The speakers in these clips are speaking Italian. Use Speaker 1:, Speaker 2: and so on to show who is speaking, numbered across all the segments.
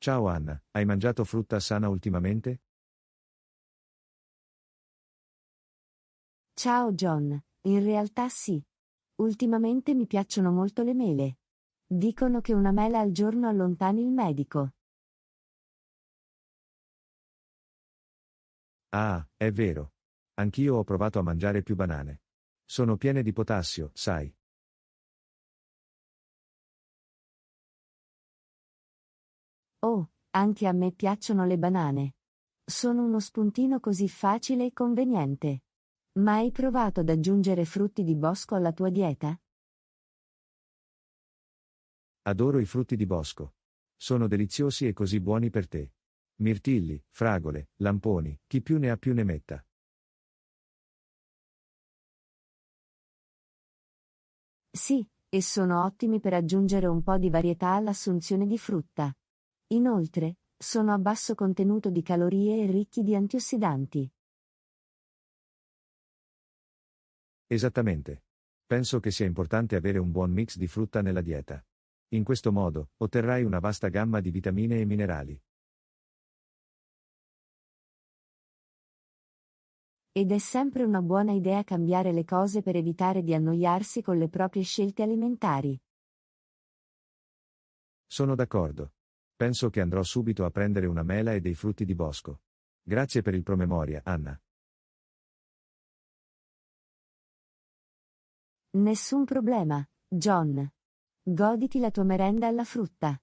Speaker 1: Ciao Anna, hai mangiato frutta sana ultimamente?
Speaker 2: Ciao John, in realtà sì. Ultimamente mi piacciono molto le mele. Dicono che una mela al giorno allontani il medico.
Speaker 1: Ah, è vero. Anch'io ho provato a mangiare più banane. Sono piene di potassio, sai.
Speaker 2: Oh, anche a me piacciono le banane. Sono uno spuntino così facile e conveniente. Ma hai provato ad aggiungere frutti di bosco alla tua dieta?
Speaker 1: Adoro i frutti di bosco. Sono deliziosi e così buoni per te. Mirtilli, fragole, lamponi, chi più ne ha più ne metta.
Speaker 2: Sì, e sono ottimi per aggiungere un po' di varietà all'assunzione di frutta. Inoltre, sono a basso contenuto di calorie e ricchi di antiossidanti.
Speaker 1: Esattamente. Penso che sia importante avere un buon mix di frutta nella dieta. In questo modo, otterrai una vasta gamma di vitamine e minerali.
Speaker 2: Ed è sempre una buona idea cambiare le cose per evitare di annoiarsi con le proprie scelte alimentari.
Speaker 1: Sono d'accordo. Penso che andrò subito a prendere una mela e dei frutti di bosco. Grazie per il promemoria, Anna.
Speaker 2: Nessun problema, John. Goditi la tua merenda alla frutta.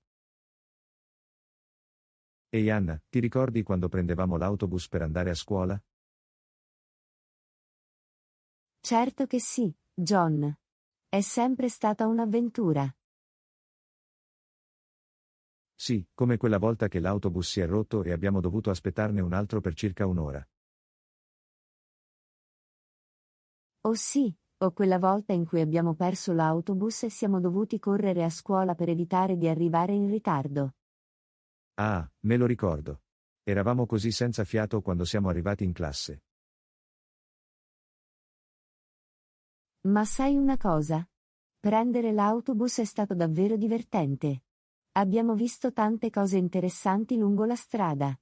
Speaker 1: Ehi Anna, ti ricordi quando prendevamo l'autobus per andare a scuola?
Speaker 2: Certo che sì, John. È sempre stata un'avventura.
Speaker 1: Sì, come quella volta che l'autobus si è rotto e abbiamo dovuto aspettarne un altro per circa un'ora.
Speaker 2: Oh sì, o quella volta in cui abbiamo perso l'autobus e siamo dovuti correre a scuola per evitare di arrivare in ritardo.
Speaker 1: Ah, me lo ricordo. Eravamo così senza fiato quando siamo arrivati in classe.
Speaker 2: Ma sai una cosa? Prendere l'autobus è stato davvero divertente. Abbiamo visto tante cose interessanti lungo la strada.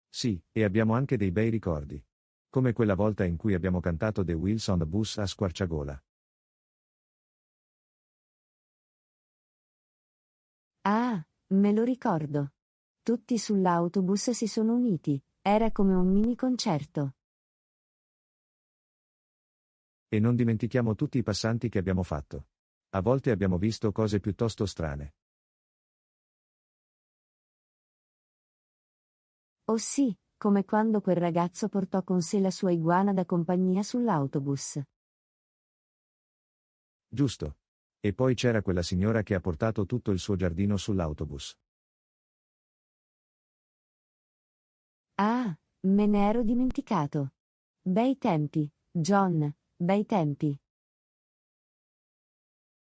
Speaker 1: Sì, e abbiamo anche dei bei ricordi. Come quella volta in cui abbiamo cantato The Wheels on the Bus a squarciagola.
Speaker 2: Ah, me lo ricordo. Tutti sull'autobus si sono uniti, era come un mini concerto.
Speaker 1: E non dimentichiamo tutti i passanti che abbiamo fatto. A volte abbiamo visto cose piuttosto strane.
Speaker 2: Oh sì, come quando quel ragazzo portò con sé la sua iguana da compagnia sull'autobus.
Speaker 1: Giusto. E poi c'era quella signora che ha portato tutto il suo giardino sull'autobus.
Speaker 2: Ah, me ne ero dimenticato. Bei tempi, John, bei tempi.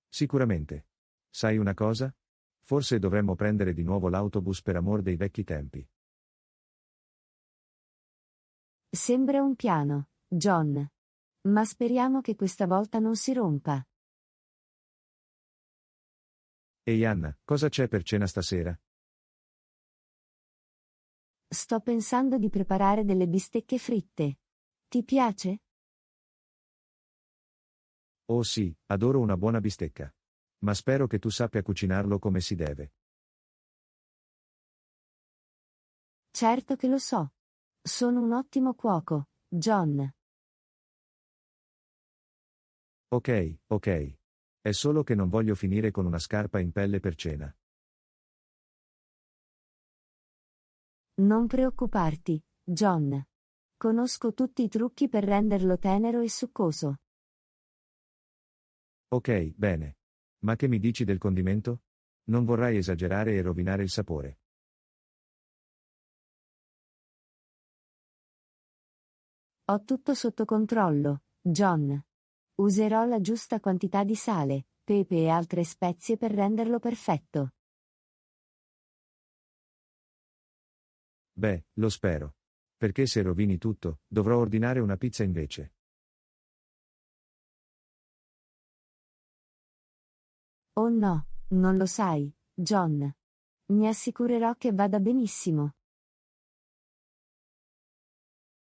Speaker 1: Sicuramente. Sai una cosa? Forse dovremmo prendere di nuovo l'autobus per amor dei vecchi tempi.
Speaker 2: Sembra un piano, John. Ma speriamo che questa volta non si rompa.
Speaker 1: Ehi Anna, cosa c'è per cena stasera?
Speaker 2: Sto pensando di preparare delle bistecche fritte. Ti piace?
Speaker 1: Oh sì, adoro una buona bistecca. Ma spero che tu sappia cucinarlo come si deve.
Speaker 2: Certo che lo so. Sono un ottimo cuoco, John.
Speaker 1: Ok, ok. È solo che non voglio finire con una scarpa in pelle per cena.
Speaker 2: Non preoccuparti, John. Conosco tutti i trucchi per renderlo tenero e succoso.
Speaker 1: Ok, bene. Ma che mi dici del condimento? Non vorrai esagerare e rovinare il sapore.
Speaker 2: Ho tutto sotto controllo, John. Userò la giusta quantità di sale, pepe e altre spezie per renderlo perfetto.
Speaker 1: Beh, lo spero. Perché se rovini tutto, dovrò ordinare una pizza invece.
Speaker 2: Oh no, non lo sai, John. Mi assicurerò che vada benissimo.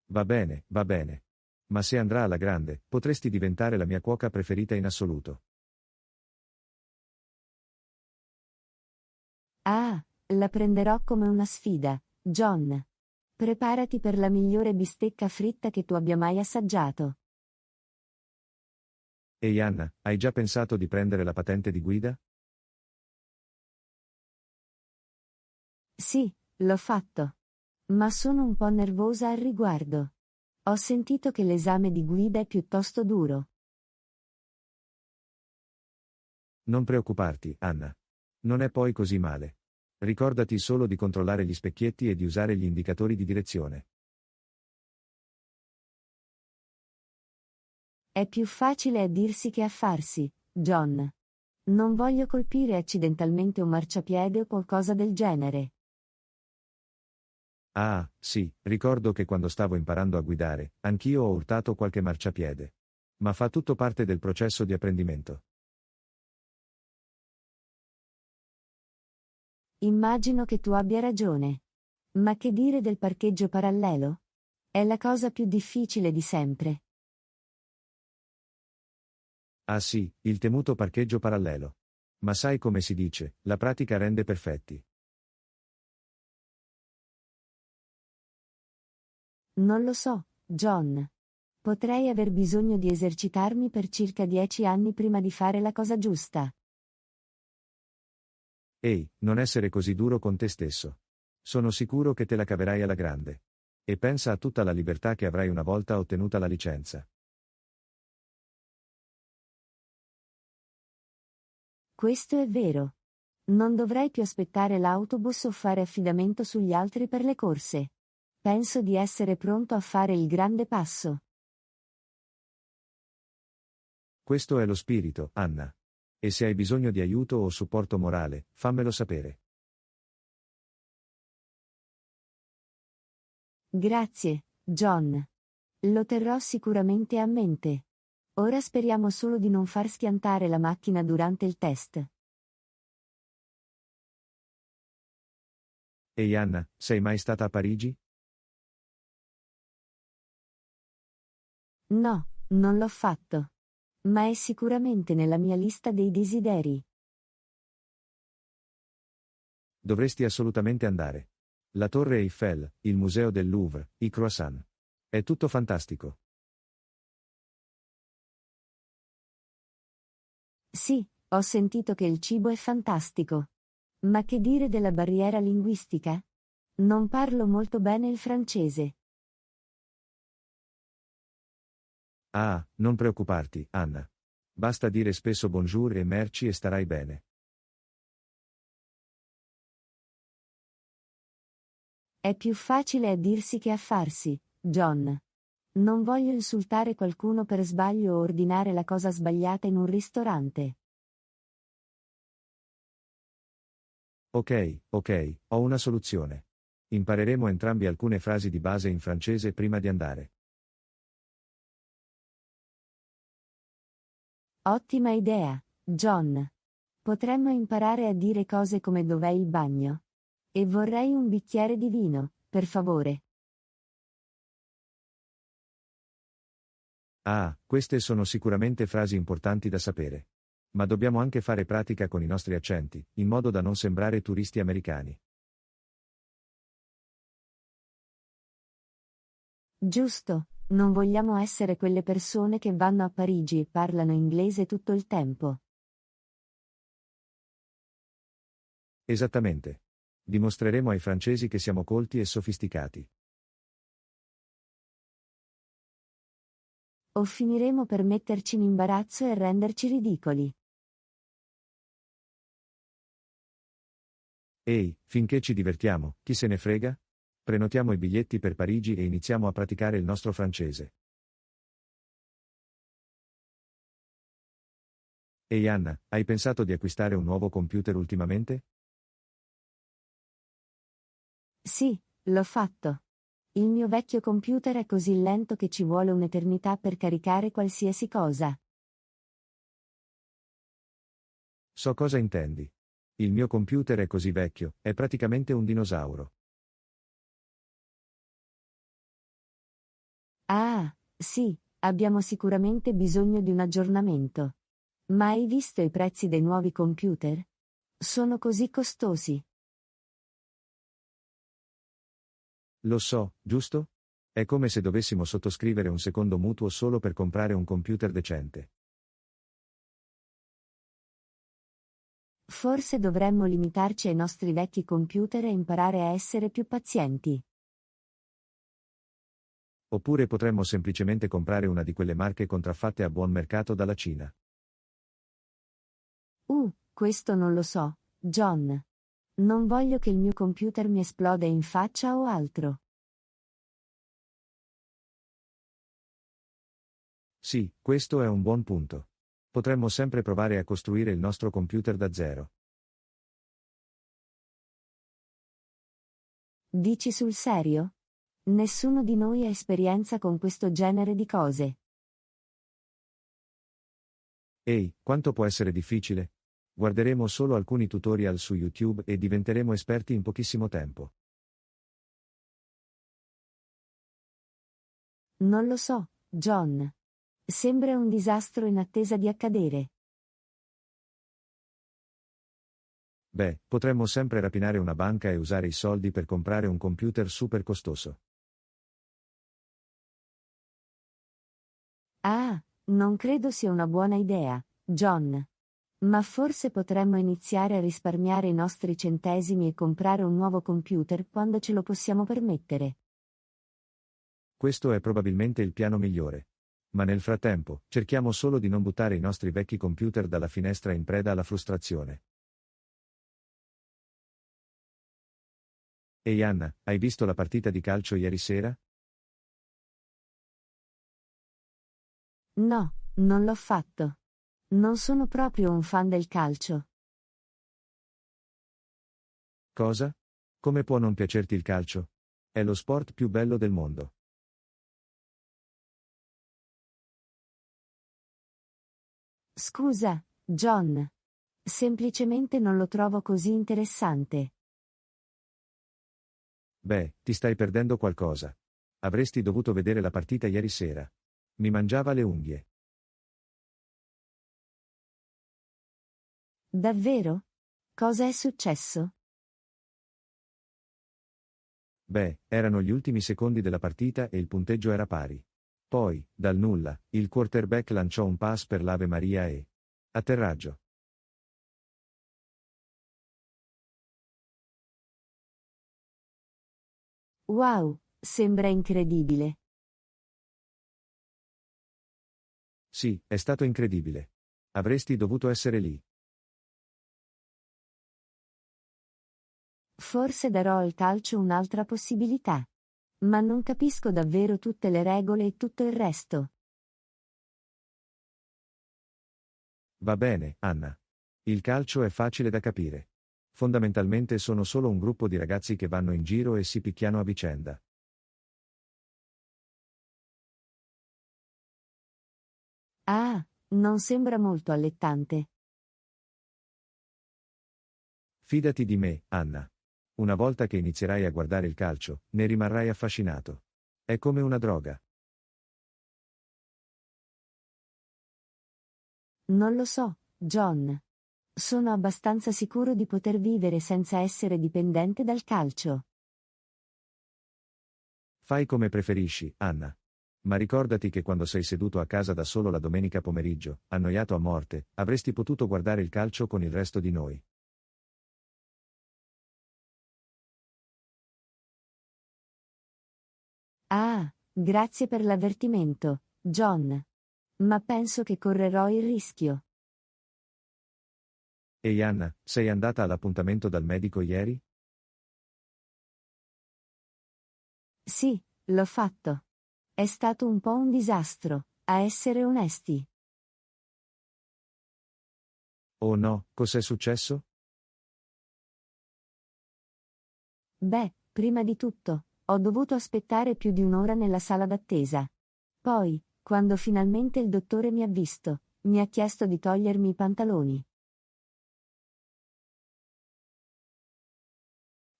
Speaker 1: Va bene, va bene. Ma se andrà alla grande, potresti diventare la mia cuoca preferita in assoluto.
Speaker 2: Ah, la prenderò come una sfida, John. Preparati per la migliore bistecca fritta che tu abbia mai assaggiato.
Speaker 1: Ehi Anna, hai già pensato di prendere la patente di guida?
Speaker 2: Sì, l'ho fatto. Ma sono un po' nervosa al riguardo. Ho sentito che l'esame di guida è piuttosto duro.
Speaker 1: Non preoccuparti, Anna. Non è poi così male. Ricordati solo di controllare gli specchietti e di usare gli indicatori di direzione.
Speaker 2: È più facile a dirsi che a farsi, John. Non voglio colpire accidentalmente un marciapiede o qualcosa del genere.
Speaker 1: Ah, sì, ricordo che quando stavo imparando a guidare, anch'io ho urtato qualche marciapiede. Ma fa tutto parte del processo di apprendimento.
Speaker 2: Immagino che tu abbia ragione. Ma che dire del parcheggio parallelo? È la cosa più difficile di sempre.
Speaker 1: Ah sì, il temuto parcheggio parallelo. Ma sai come si dice, la pratica rende perfetti.
Speaker 2: Non lo so, John. Potrei aver bisogno di esercitarmi per circa 10 anni prima di fare la cosa giusta.
Speaker 1: Ehi, non essere così duro con te stesso. Sono sicuro che te la caverai alla grande. E pensa a tutta la libertà che avrai una volta ottenuta la licenza.
Speaker 2: Questo è vero. Non dovrei più aspettare l'autobus o fare affidamento sugli altri per le corse. Penso di essere pronto a fare il grande passo.
Speaker 1: Questo è lo spirito, Anna. E se hai bisogno di aiuto o supporto morale, fammelo sapere.
Speaker 2: Grazie, John. Lo terrò sicuramente a mente. Ora speriamo solo di non far schiantare la macchina durante il test.
Speaker 1: Ehi Anna, sei mai stata a Parigi?
Speaker 2: No, non l'ho fatto. Ma è sicuramente nella mia lista dei desideri.
Speaker 1: Dovresti assolutamente andare. La Torre Eiffel, il Museo del Louvre, i croissant. È tutto fantastico.
Speaker 2: Sì, ho sentito che il cibo è fantastico. Ma che dire della barriera linguistica? Non parlo molto bene il francese.
Speaker 1: Ah, non preoccuparti, Anna. Basta dire spesso bonjour e merci e starai bene.
Speaker 2: È più facile a dirsi che a farsi, John. Non voglio insultare qualcuno per sbaglio o ordinare la cosa sbagliata in un ristorante.
Speaker 1: Ok, ok, ho una soluzione. Impareremo entrambi alcune frasi di base in francese prima di andare.
Speaker 2: Ottima idea, John. Potremmo imparare a dire cose come dov'è il bagno? E vorrei un bicchiere di vino, per favore.
Speaker 1: Ah, queste sono sicuramente frasi importanti da sapere. Ma dobbiamo anche fare pratica con i nostri accenti, in modo da non sembrare turisti americani.
Speaker 2: Giusto, non vogliamo essere quelle persone che vanno a Parigi e parlano inglese tutto il tempo.
Speaker 1: Esattamente. Dimostreremo ai francesi che siamo colti e sofisticati.
Speaker 2: O finiremo per metterci in imbarazzo e renderci ridicoli.
Speaker 1: Ehi, finché ci divertiamo, chi se ne frega? Prenotiamo i biglietti per Parigi e iniziamo a praticare il nostro francese. Ehi Anna, hai pensato di acquistare un nuovo computer ultimamente?
Speaker 2: Sì, l'ho fatto. Il mio vecchio computer è così lento che ci vuole un'eternità per caricare qualsiasi cosa.
Speaker 1: So cosa intendi. Il mio computer è così vecchio, è praticamente un dinosauro.
Speaker 2: Ah, sì, abbiamo sicuramente bisogno di un aggiornamento. Ma hai visto i prezzi dei nuovi computer? Sono così costosi.
Speaker 1: Lo so, giusto? È come se dovessimo sottoscrivere un secondo mutuo solo per comprare un computer decente.
Speaker 2: Forse dovremmo limitarci ai nostri vecchi computer e imparare a essere più pazienti.
Speaker 1: Oppure potremmo semplicemente comprare una di quelle marche contraffatte a buon mercato dalla Cina.
Speaker 2: Questo non lo so, John. Non voglio che il mio computer mi esplode in faccia o altro.
Speaker 1: Sì, questo è un buon punto. Potremmo sempre provare a costruire il nostro computer da zero.
Speaker 2: Dici sul serio? Nessuno di noi ha esperienza con questo genere di cose.
Speaker 1: Ehi, quanto può essere difficile? Guarderemo solo alcuni tutorial su YouTube e diventeremo esperti in pochissimo tempo.
Speaker 2: Non lo so, John. Sembra un disastro in attesa di accadere.
Speaker 1: Beh, potremmo sempre rapinare una banca e usare i soldi per comprare un computer super costoso.
Speaker 2: Ah, non credo sia una buona idea, John. Ma forse potremmo iniziare a risparmiare i nostri centesimi e comprare un nuovo computer quando ce lo possiamo permettere.
Speaker 1: Questo è probabilmente il piano migliore. Ma nel frattempo, cerchiamo solo di non buttare i nostri vecchi computer dalla finestra in preda alla frustrazione. Ehi Anna, hai visto la partita di calcio ieri sera?
Speaker 2: No, non l'ho fatto. Non sono proprio un fan del calcio.
Speaker 1: Cosa? Come può non piacerti il calcio? È lo sport più bello del mondo.
Speaker 2: Scusa, John. Semplicemente non lo trovo così interessante.
Speaker 1: Beh, ti stai perdendo qualcosa. Avresti dovuto vedere la partita ieri sera. Mi mangiava le unghie.
Speaker 2: Davvero? Cosa è successo?
Speaker 1: Beh, erano gli ultimi secondi della partita e il punteggio era pari. Poi, dal nulla, il quarterback lanciò un pass per l'Ave Maria e... atterraggio.
Speaker 2: Wow, sembra incredibile.
Speaker 1: Sì, è stato incredibile. Avresti dovuto essere lì.
Speaker 2: Forse darò al calcio un'altra possibilità. Ma non capisco davvero tutte le regole e tutto il resto.
Speaker 1: Va bene, Anna. Il calcio è facile da capire. Fondamentalmente sono solo un gruppo di ragazzi che vanno in giro e si picchiano a vicenda.
Speaker 2: Ah, non sembra molto allettante.
Speaker 1: Fidati di me, Anna. Una volta che inizierai a guardare il calcio, ne rimarrai affascinato. È come una droga.
Speaker 2: Non lo so, John. Sono abbastanza sicuro di poter vivere senza essere dipendente dal calcio.
Speaker 1: Fai come preferisci, Anna. Ma ricordati che quando sei seduto a casa da solo la domenica pomeriggio, annoiato a morte, avresti potuto guardare il calcio con il resto di noi.
Speaker 2: Ah, grazie per l'avvertimento, John. Ma penso che correrò il rischio.
Speaker 1: Ehi Anna, sei andata all'appuntamento dal medico ieri?
Speaker 2: Sì, l'ho fatto. È stato un po' un disastro, a essere onesti.
Speaker 1: Oh no, cos'è successo?
Speaker 2: Beh, prima di tutto, ho dovuto aspettare più di un'ora nella sala d'attesa. Poi, quando finalmente il dottore mi ha visto, mi ha chiesto di togliermi i pantaloni.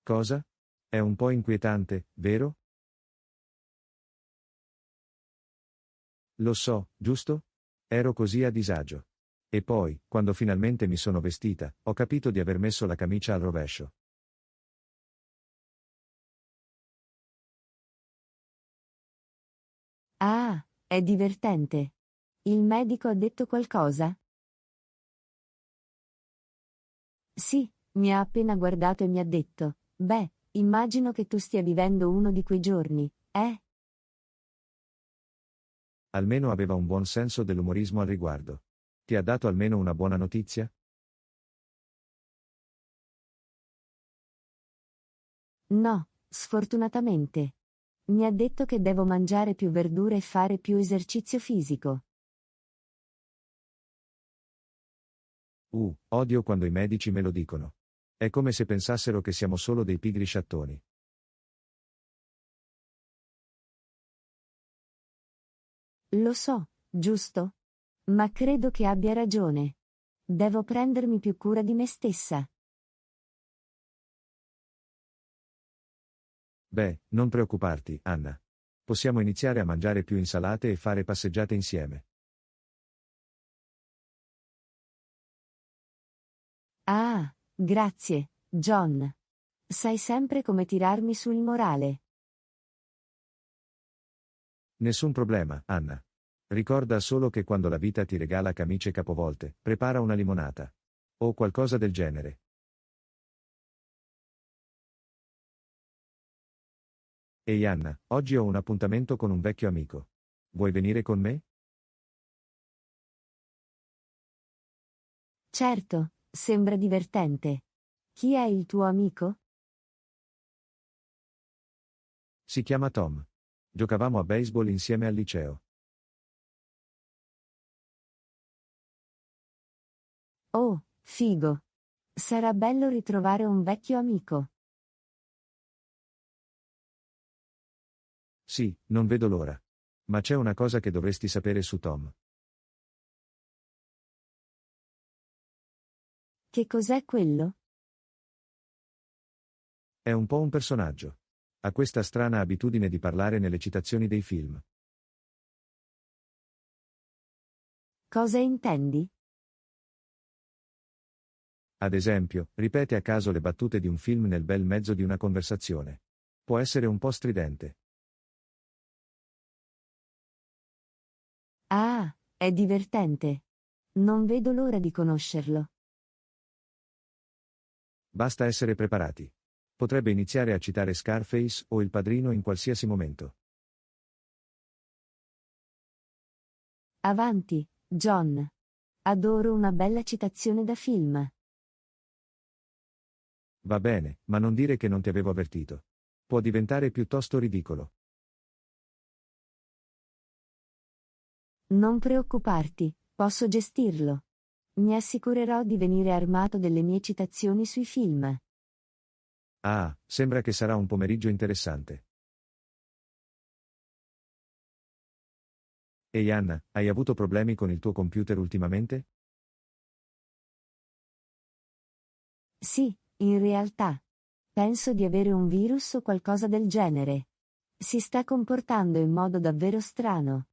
Speaker 1: Cosa? È un po' inquietante, vero? Lo so, giusto? Ero così a disagio. E poi, quando finalmente mi sono vestita, ho capito di aver messo la camicia al rovescio.
Speaker 2: Ah, è divertente. Il medico ha detto qualcosa? Sì, mi ha appena guardato e mi ha detto, beh, immagino che tu stia vivendo uno di quei giorni, eh?
Speaker 1: Almeno aveva un buon senso dell'umorismo al riguardo. Ti ha dato almeno una buona notizia?
Speaker 2: No, sfortunatamente. Mi ha detto che devo mangiare più verdure e fare più esercizio fisico.
Speaker 1: Odio quando i medici me lo dicono. È come se pensassero che siamo solo dei pigri sciattoni.
Speaker 2: Lo so, giusto? Ma credo che abbia ragione. Devo prendermi più cura di me stessa.
Speaker 1: Beh, non preoccuparti, Anna. Possiamo iniziare a mangiare più insalate e fare passeggiate insieme.
Speaker 2: Ah, grazie, John. Sai sempre come tirarmi sul morale.
Speaker 1: Nessun problema, Anna. Ricorda solo che quando la vita ti regala camicie capovolte, prepara una limonata. O qualcosa del genere. Ehi Anna, oggi ho un appuntamento con un vecchio amico. Vuoi venire con me?
Speaker 2: Certo, sembra divertente. Chi è il tuo amico?
Speaker 1: Si chiama Tom. Giocavamo a baseball insieme al liceo.
Speaker 2: Oh, figo. Sarà bello ritrovare un vecchio amico.
Speaker 1: Sì, non vedo l'ora. Ma c'è una cosa che dovresti sapere su Tom.
Speaker 2: Che cos'è quello?
Speaker 1: È un po' un personaggio. Ha questa strana abitudine di parlare nelle citazioni dei film.
Speaker 2: Cosa intendi?
Speaker 1: Ad esempio, ripete a caso le battute di un film nel bel mezzo di una conversazione. Può essere un po' stridente.
Speaker 2: Ah, è divertente. Non vedo l'ora di conoscerlo.
Speaker 1: Basta essere preparati. Potrebbe iniziare a citare Scarface o Il Padrino in qualsiasi momento.
Speaker 2: Avanti, John. Adoro una bella citazione da film.
Speaker 1: Va bene, ma non dire che non ti avevo avvertito. Può diventare piuttosto ridicolo.
Speaker 2: Non preoccuparti, posso gestirlo. Mi assicurerò di venire armato delle mie citazioni sui film.
Speaker 1: Ah, sembra che sarà un pomeriggio interessante. Ehi Anna, hai avuto problemi con il tuo computer ultimamente?
Speaker 2: Sì, in realtà. Penso di avere un virus o qualcosa del genere. Si sta comportando in modo davvero strano.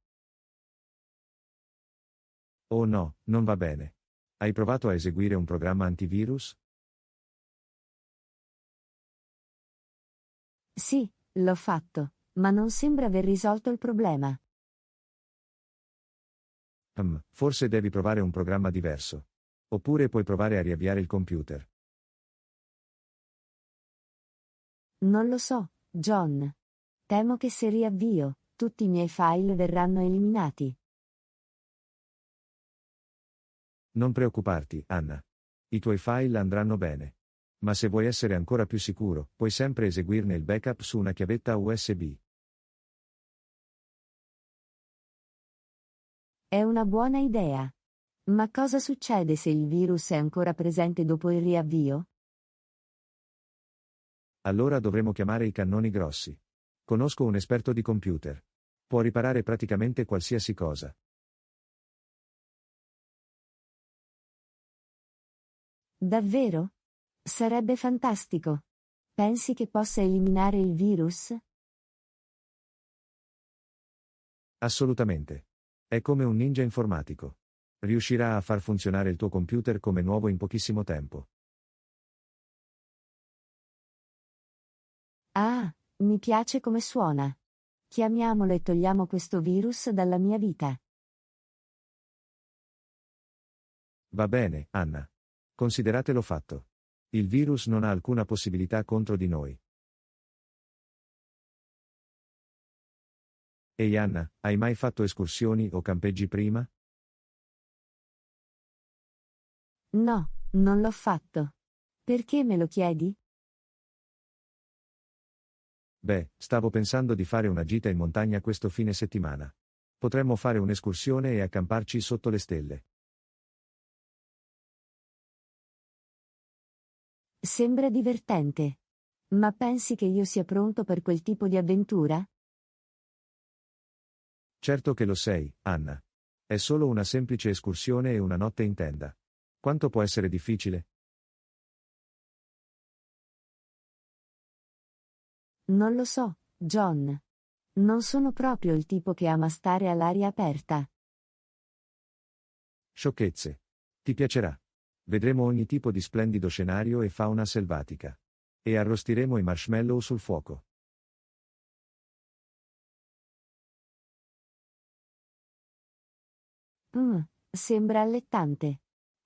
Speaker 1: Oh no, non va bene. Hai provato a eseguire un programma antivirus?
Speaker 2: Sì, l'ho fatto, ma non sembra aver risolto il problema.
Speaker 1: Forse devi provare un programma diverso. Oppure puoi provare a riavviare il computer.
Speaker 2: Non lo so, John. Temo che se riavvio, tutti i miei file verranno eliminati.
Speaker 1: Non preoccuparti, Anna. I tuoi file andranno bene. Ma se vuoi essere ancora più sicuro, puoi sempre eseguirne il backup su una chiavetta USB.
Speaker 2: È una buona idea. Ma cosa succede se il virus è ancora presente dopo il riavvio?
Speaker 1: Allora dovremo chiamare i cannoni grossi. Conosco un esperto di computer. Può riparare praticamente qualsiasi cosa.
Speaker 2: Davvero? Sarebbe fantastico. Pensi che possa eliminare il virus?
Speaker 1: Assolutamente. È come un ninja informatico. Riuscirà a far funzionare il tuo computer come nuovo in pochissimo tempo.
Speaker 2: Ah, mi piace come suona. Chiamiamolo e togliamo questo virus dalla mia vita.
Speaker 1: Va bene, Anna. Consideratelo fatto. Il virus non ha alcuna possibilità contro di noi. Ehi Anna, hai mai fatto escursioni o campeggi prima?
Speaker 2: No, non l'ho fatto. Perché me lo chiedi?
Speaker 1: Beh, stavo pensando di fare una gita in montagna questo fine settimana. Potremmo fare un'escursione e accamparci sotto le stelle.
Speaker 2: Sembra divertente. Ma pensi che io sia pronto per quel tipo di avventura?
Speaker 1: Certo che lo sei, Anna. È solo una semplice escursione e una notte in tenda. Quanto può essere difficile?
Speaker 2: Non lo so, John. Non sono proprio il tipo che ama stare all'aria aperta.
Speaker 1: Sciocchezze. Ti piacerà. Vedremo ogni tipo di splendido scenario e fauna selvatica. E arrostiremo i marshmallow sul fuoco.
Speaker 2: Sembra allettante.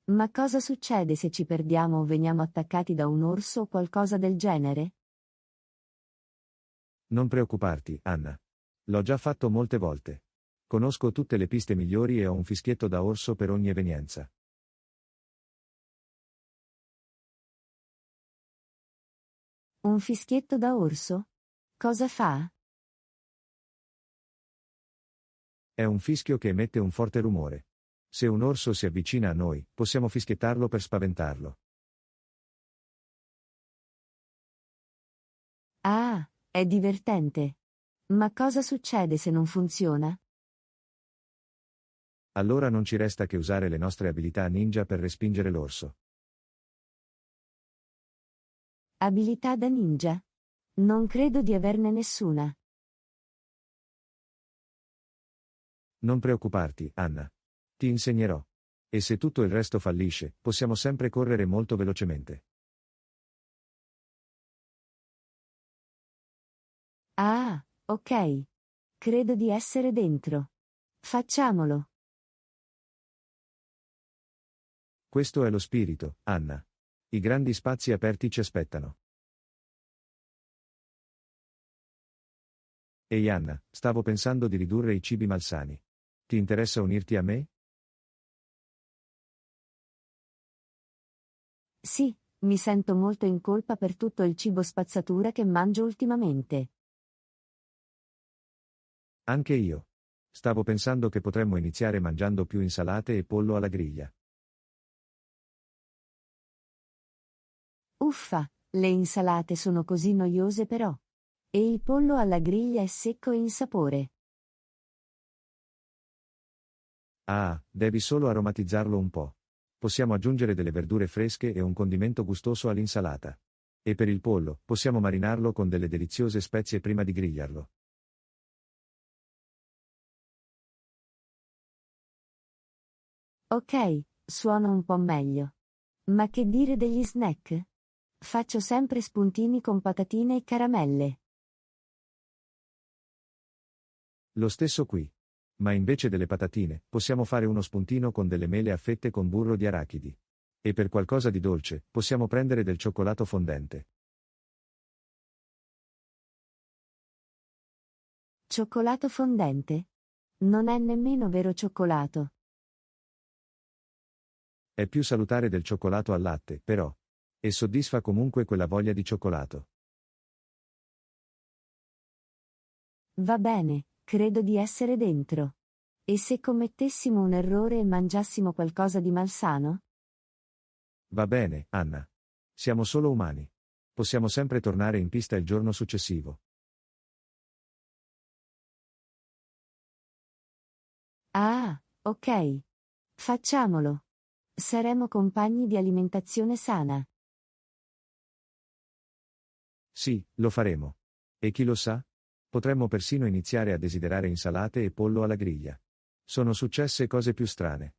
Speaker 2: Ma cosa succede se ci perdiamo o veniamo attaccati da un orso o qualcosa del genere?
Speaker 1: Non preoccuparti, Anna. L'ho già fatto molte volte. Conosco tutte le piste migliori e ho un fischietto da orso per ogni evenienza.
Speaker 2: Un fischietto da orso? Cosa fa?
Speaker 1: È un fischio che emette un forte rumore. Se un orso si avvicina a noi, possiamo fischiettarlo per spaventarlo.
Speaker 2: Ah, è divertente. Ma cosa succede se non funziona?
Speaker 1: Allora non ci resta che usare le nostre abilità ninja per respingere l'orso.
Speaker 2: Abilità da ninja? Non credo di averne nessuna.
Speaker 1: Non preoccuparti, Anna. Ti insegnerò. E se tutto il resto fallisce, possiamo sempre correre molto velocemente.
Speaker 2: Ah, ok. Credo di essere dentro. Facciamolo.
Speaker 1: Questo è lo spirito, Anna. I grandi spazi aperti ci aspettano. Ehi Anna, stavo pensando di ridurre i cibi malsani. Ti interessa unirti a me?
Speaker 2: Sì, mi sento molto in colpa per tutto il cibo spazzatura che mangio ultimamente.
Speaker 1: Anche io. Stavo pensando che potremmo iniziare mangiando più insalate e pollo alla griglia.
Speaker 2: Uffa, le insalate sono così noiose però. E il pollo alla griglia è secco e insapore.
Speaker 1: Ah, devi solo aromatizzarlo un po'. Possiamo aggiungere delle verdure fresche e un condimento gustoso all'insalata. E per il pollo, possiamo marinarlo con delle deliziose spezie prima di grigliarlo.
Speaker 2: Ok, suona un po' meglio. Ma che dire degli snack? Faccio sempre spuntini con patatine e caramelle.
Speaker 1: Lo stesso qui. Ma invece delle patatine, possiamo fare uno spuntino con delle mele a fette con burro di arachidi. E per qualcosa di dolce, possiamo prendere del cioccolato fondente.
Speaker 2: Cioccolato fondente? Non è nemmeno vero cioccolato.
Speaker 1: È più salutare del cioccolato al latte, però. E soddisfa comunque quella voglia di cioccolato.
Speaker 2: Va bene, credo di essere dentro. E se commettessimo un errore e mangiassimo qualcosa di malsano?
Speaker 1: Va bene, Anna. Siamo solo umani. Possiamo sempre tornare in pista il giorno successivo.
Speaker 2: Ah, ok. Facciamolo. Saremo compagni di alimentazione sana.
Speaker 1: Sì, lo faremo. E chi lo sa? Potremmo persino iniziare a desiderare insalate e pollo alla griglia. Sono successe cose più strane.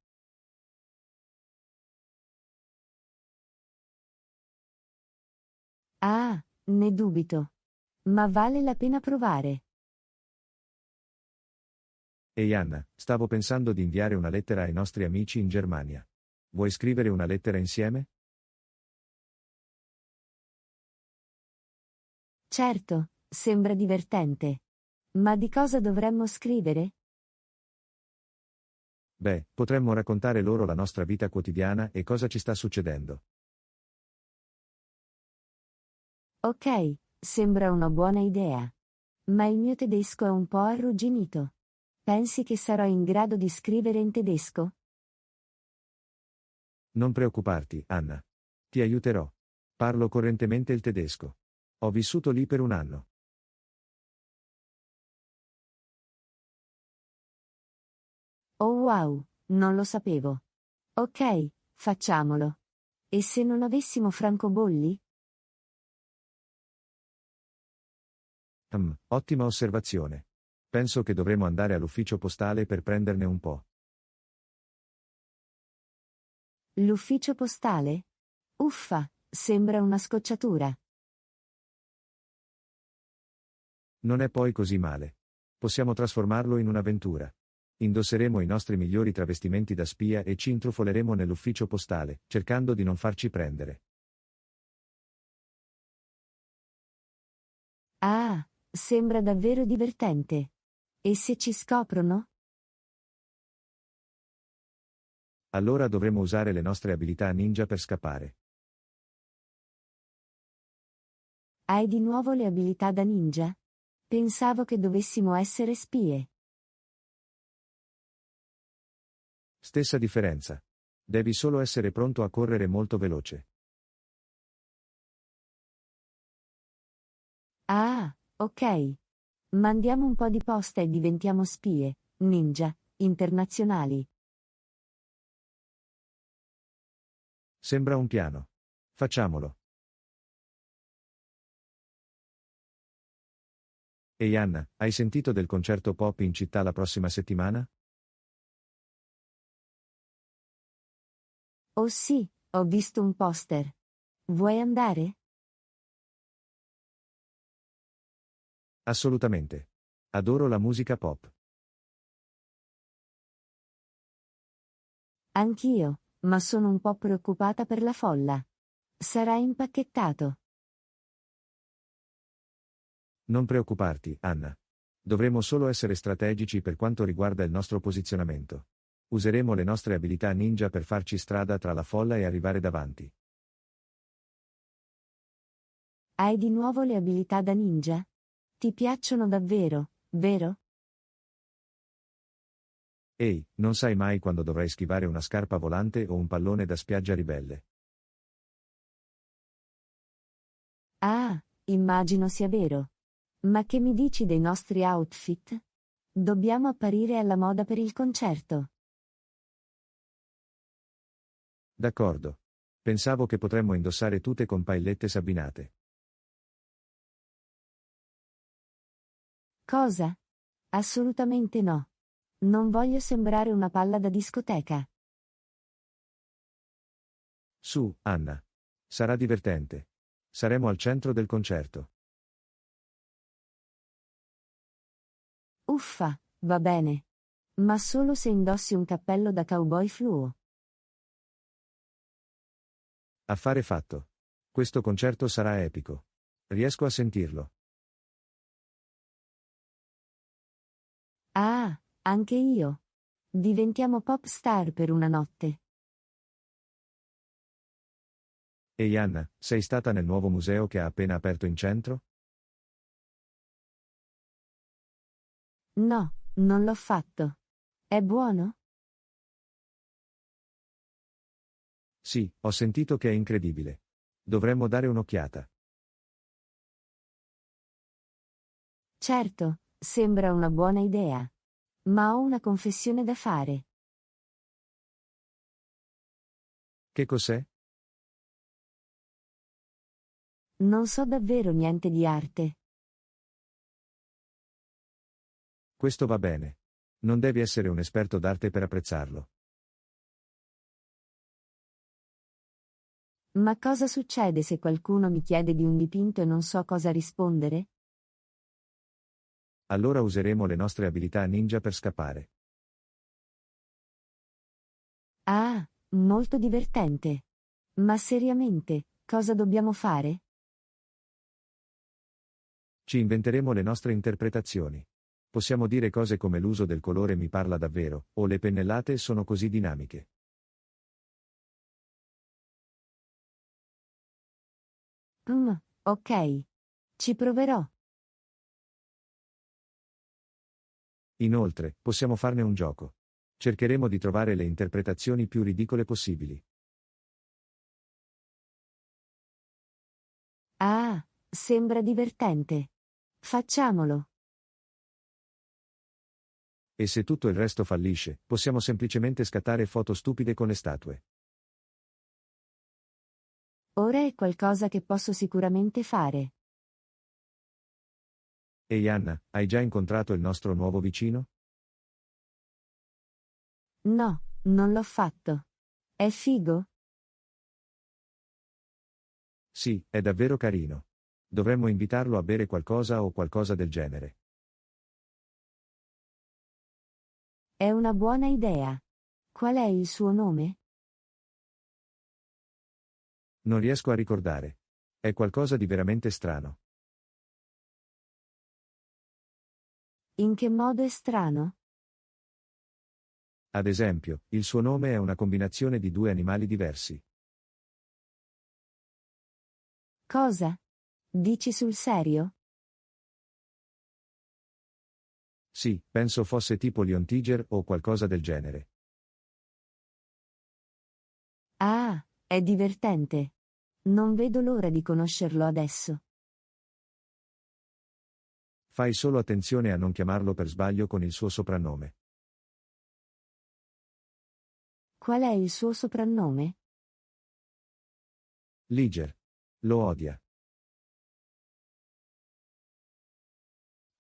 Speaker 2: Ah, ne dubito. Ma vale la pena provare.
Speaker 1: Ehi Anna, stavo pensando di inviare una lettera ai nostri amici in Germania. Vuoi scrivere una lettera insieme?
Speaker 2: Certo, sembra divertente. Ma di cosa dovremmo scrivere?
Speaker 1: Beh, potremmo raccontare loro la nostra vita quotidiana e cosa ci sta succedendo.
Speaker 2: Ok, sembra una buona idea. Ma il mio tedesco è un po' arrugginito. Pensi che sarò in grado di scrivere in tedesco?
Speaker 1: Non preoccuparti, Anna. Ti aiuterò. Parlo correntemente il tedesco. Ho vissuto lì per un anno.
Speaker 2: Oh wow, non lo sapevo. Ok, facciamolo. E se non avessimo francobolli?
Speaker 1: Ottima osservazione. Penso che dovremo andare all'ufficio postale per prenderne un po'.
Speaker 2: L'ufficio postale? Uffa, sembra una scocciatura.
Speaker 1: Non è poi così male. Possiamo trasformarlo in un'avventura. Indosseremo i nostri migliori travestimenti da spia e ci intrufoleremo nell'ufficio postale, cercando di non farci prendere.
Speaker 2: Ah, sembra davvero divertente. E se ci scoprono?
Speaker 1: Allora dovremo usare le nostre abilità ninja per scappare.
Speaker 2: Hai di nuovo le abilità da ninja? Pensavo che dovessimo essere spie.
Speaker 1: Stessa differenza. Devi solo essere pronto a correre molto veloce.
Speaker 2: Ah, ok. Mandiamo un po' di posta e diventiamo spie, ninja, internazionali.
Speaker 1: Sembra un piano. Facciamolo. Ehi Anna, hai sentito del concerto pop in città la prossima settimana?
Speaker 2: Oh sì, ho visto un poster. Vuoi andare?
Speaker 1: Assolutamente. Adoro la musica pop.
Speaker 2: Anch'io, ma sono un po' preoccupata per la folla. Sarà impacchettato.
Speaker 1: Non preoccuparti, Anna. Dovremo solo essere strategici per quanto riguarda il nostro posizionamento. Useremo le nostre abilità ninja per farci strada tra la folla e arrivare davanti.
Speaker 2: Hai di nuovo le abilità da ninja? Ti piacciono davvero, vero?
Speaker 1: Ehi, non sai mai quando dovrai schivare una scarpa volante o un pallone da spiaggia ribelle.
Speaker 2: Ah, immagino sia vero. Ma che mi dici dei nostri outfit? Dobbiamo apparire alla moda per il concerto.
Speaker 1: D'accordo. Pensavo che potremmo indossare tute con paillette sabbinate.
Speaker 2: Cosa? Assolutamente no. Non voglio sembrare una palla da discoteca.
Speaker 1: Su, Anna. Sarà divertente. Saremo al centro del concerto.
Speaker 2: Uffa, va bene. Ma solo se indossi un cappello da cowboy fluo.
Speaker 1: Affare fatto. Questo concerto sarà epico. Riesco a sentirlo.
Speaker 2: Ah, anche io. Diventiamo pop star per una notte.
Speaker 1: Ehi Anna, sei stata nel nuovo museo che ha appena aperto in centro?
Speaker 2: No, non l'ho fatto. È buono?
Speaker 1: Sì, ho sentito che è incredibile. Dovremmo dare un'occhiata.
Speaker 2: Certo, sembra una buona idea. Ma ho una confessione da fare.
Speaker 1: Che cos'è?
Speaker 2: Non so davvero niente di arte.
Speaker 1: Questo va bene. Non devi essere un esperto d'arte per apprezzarlo.
Speaker 2: Ma cosa succede se qualcuno mi chiede di un dipinto e non so cosa rispondere?
Speaker 1: Allora useremo le nostre abilità ninja per scappare.
Speaker 2: Ah, molto divertente. Ma seriamente, cosa dobbiamo fare?
Speaker 1: Ci inventeremo le nostre interpretazioni. Possiamo dire cose come l'uso del colore mi parla davvero, o le pennellate sono così dinamiche.
Speaker 2: Ok. Ci proverò.
Speaker 1: Inoltre, possiamo farne un gioco. Cercheremo di trovare le interpretazioni più ridicole possibili.
Speaker 2: Ah, sembra divertente. Facciamolo.
Speaker 1: E se tutto il resto fallisce, possiamo semplicemente scattare foto stupide con le statue.
Speaker 2: Ora è qualcosa che posso sicuramente fare.
Speaker 1: Ehi Anna, hai già incontrato il nostro nuovo vicino?
Speaker 2: No, non l'ho fatto. È figo?
Speaker 1: Sì, è davvero carino. Dovremmo invitarlo a bere qualcosa o qualcosa del genere.
Speaker 2: È una buona idea. Qual è il suo nome?
Speaker 1: Non riesco a ricordare. È qualcosa di veramente strano.
Speaker 2: In che modo è strano?
Speaker 1: Ad esempio, il suo nome è una combinazione di due animali diversi.
Speaker 2: Cosa? Dici sul serio?
Speaker 1: Sì, penso fosse tipo Leon Tiger o qualcosa del genere.
Speaker 2: Ah, è divertente. Non vedo l'ora di conoscerlo adesso.
Speaker 1: Fai solo attenzione a non chiamarlo per sbaglio con il suo soprannome.
Speaker 2: Qual è il suo soprannome?
Speaker 1: Liger. Lo odia.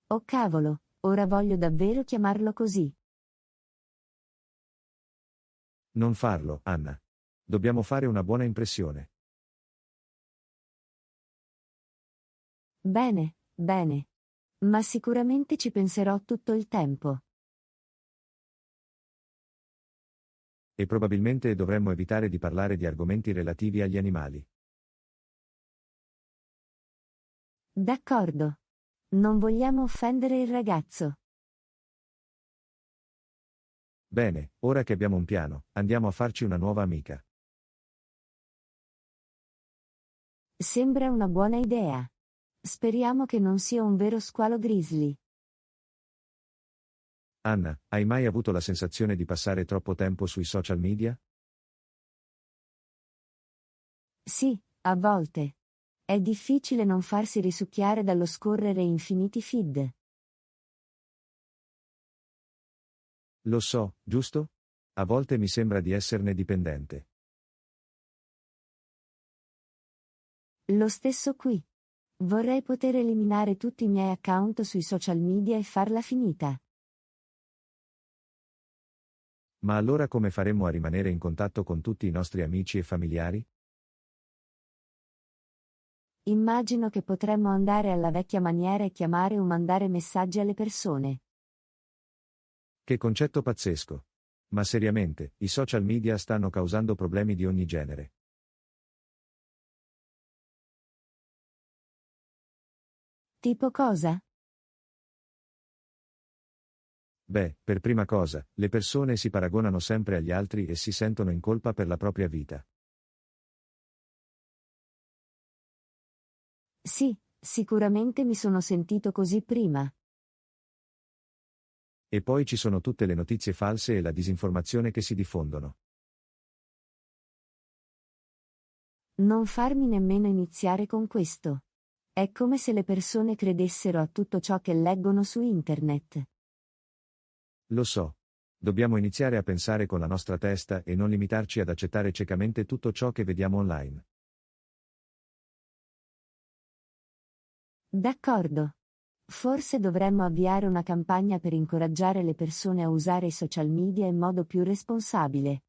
Speaker 2: Oh cavolo, ora voglio davvero chiamarlo così.
Speaker 1: Non farlo, Anna. Dobbiamo fare una buona impressione.
Speaker 2: Bene, bene. Ma sicuramente ci penserò tutto il tempo.
Speaker 1: E probabilmente dovremmo evitare di parlare di argomenti relativi agli animali.
Speaker 2: D'accordo. Non vogliamo offendere il ragazzo.
Speaker 1: Bene, ora che abbiamo un piano, andiamo a farci una nuova amica.
Speaker 2: Sembra una buona idea. Speriamo che non sia un vero squalo grizzly.
Speaker 1: Anna, hai mai avuto la sensazione di passare troppo tempo sui social media?
Speaker 2: Sì, a volte. È difficile non farsi risucchiare dallo scorrere infiniti feed.
Speaker 1: Lo so, giusto? A volte mi sembra di esserne dipendente.
Speaker 2: Lo stesso qui. Vorrei poter eliminare tutti i miei account sui social media e farla finita.
Speaker 1: Ma allora come faremmo a rimanere in contatto con tutti i nostri amici e familiari?
Speaker 2: Immagino che potremmo andare alla vecchia maniera e chiamare o mandare messaggi alle persone.
Speaker 1: Che concetto pazzesco! Ma seriamente, i social media stanno causando problemi di ogni genere.
Speaker 2: Tipo cosa?
Speaker 1: Beh, per prima cosa, le persone si paragonano sempre agli altri e si sentono in colpa per la propria vita.
Speaker 2: Sì, sicuramente mi sono sentito così prima.
Speaker 1: E poi ci sono tutte le notizie false e la disinformazione che si diffondono.
Speaker 2: Non farmi nemmeno iniziare con questo. È come se le persone credessero a tutto ciò che leggono su internet.
Speaker 1: Lo so. Dobbiamo iniziare a pensare con la nostra testa e non limitarci ad accettare ciecamente tutto ciò che vediamo online.
Speaker 2: D'accordo. Forse dovremmo avviare una campagna per incoraggiare le persone a usare i social media in modo più responsabile.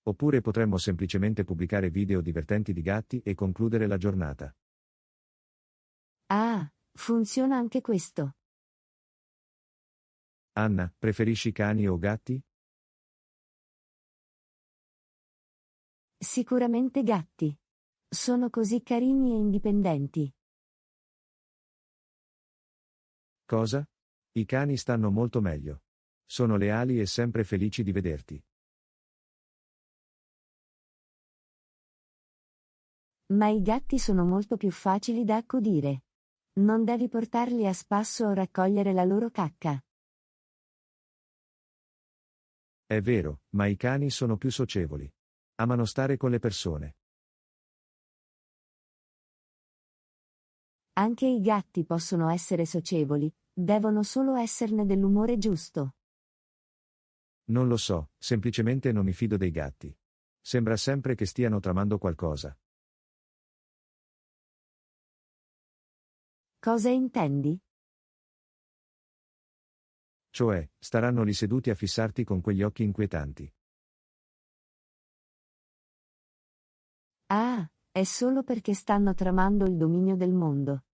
Speaker 1: Oppure potremmo semplicemente pubblicare video divertenti di gatti e concludere la giornata.
Speaker 2: Ah, funziona anche questo.
Speaker 1: Anna, preferisci cani o gatti?
Speaker 2: Sicuramente gatti. Sono così carini e indipendenti.
Speaker 1: Cosa? I cani stanno molto meglio. Sono leali e sempre felici di vederti.
Speaker 2: Ma i gatti sono molto più facili da accudire. Non devi portarli a spasso o raccogliere la loro cacca.
Speaker 1: È vero, ma i cani sono più socievoli. Amano stare con le persone.
Speaker 2: Anche i gatti possono essere socievoli, devono solo esserne dell'umore giusto.
Speaker 1: Non lo so, semplicemente non mi fido dei gatti. Sembra sempre che stiano tramando qualcosa.
Speaker 2: Cosa intendi?
Speaker 1: Cioè, staranno lì seduti a fissarti con quegli occhi inquietanti.
Speaker 2: Ah, è solo perché stanno tramando il dominio del mondo.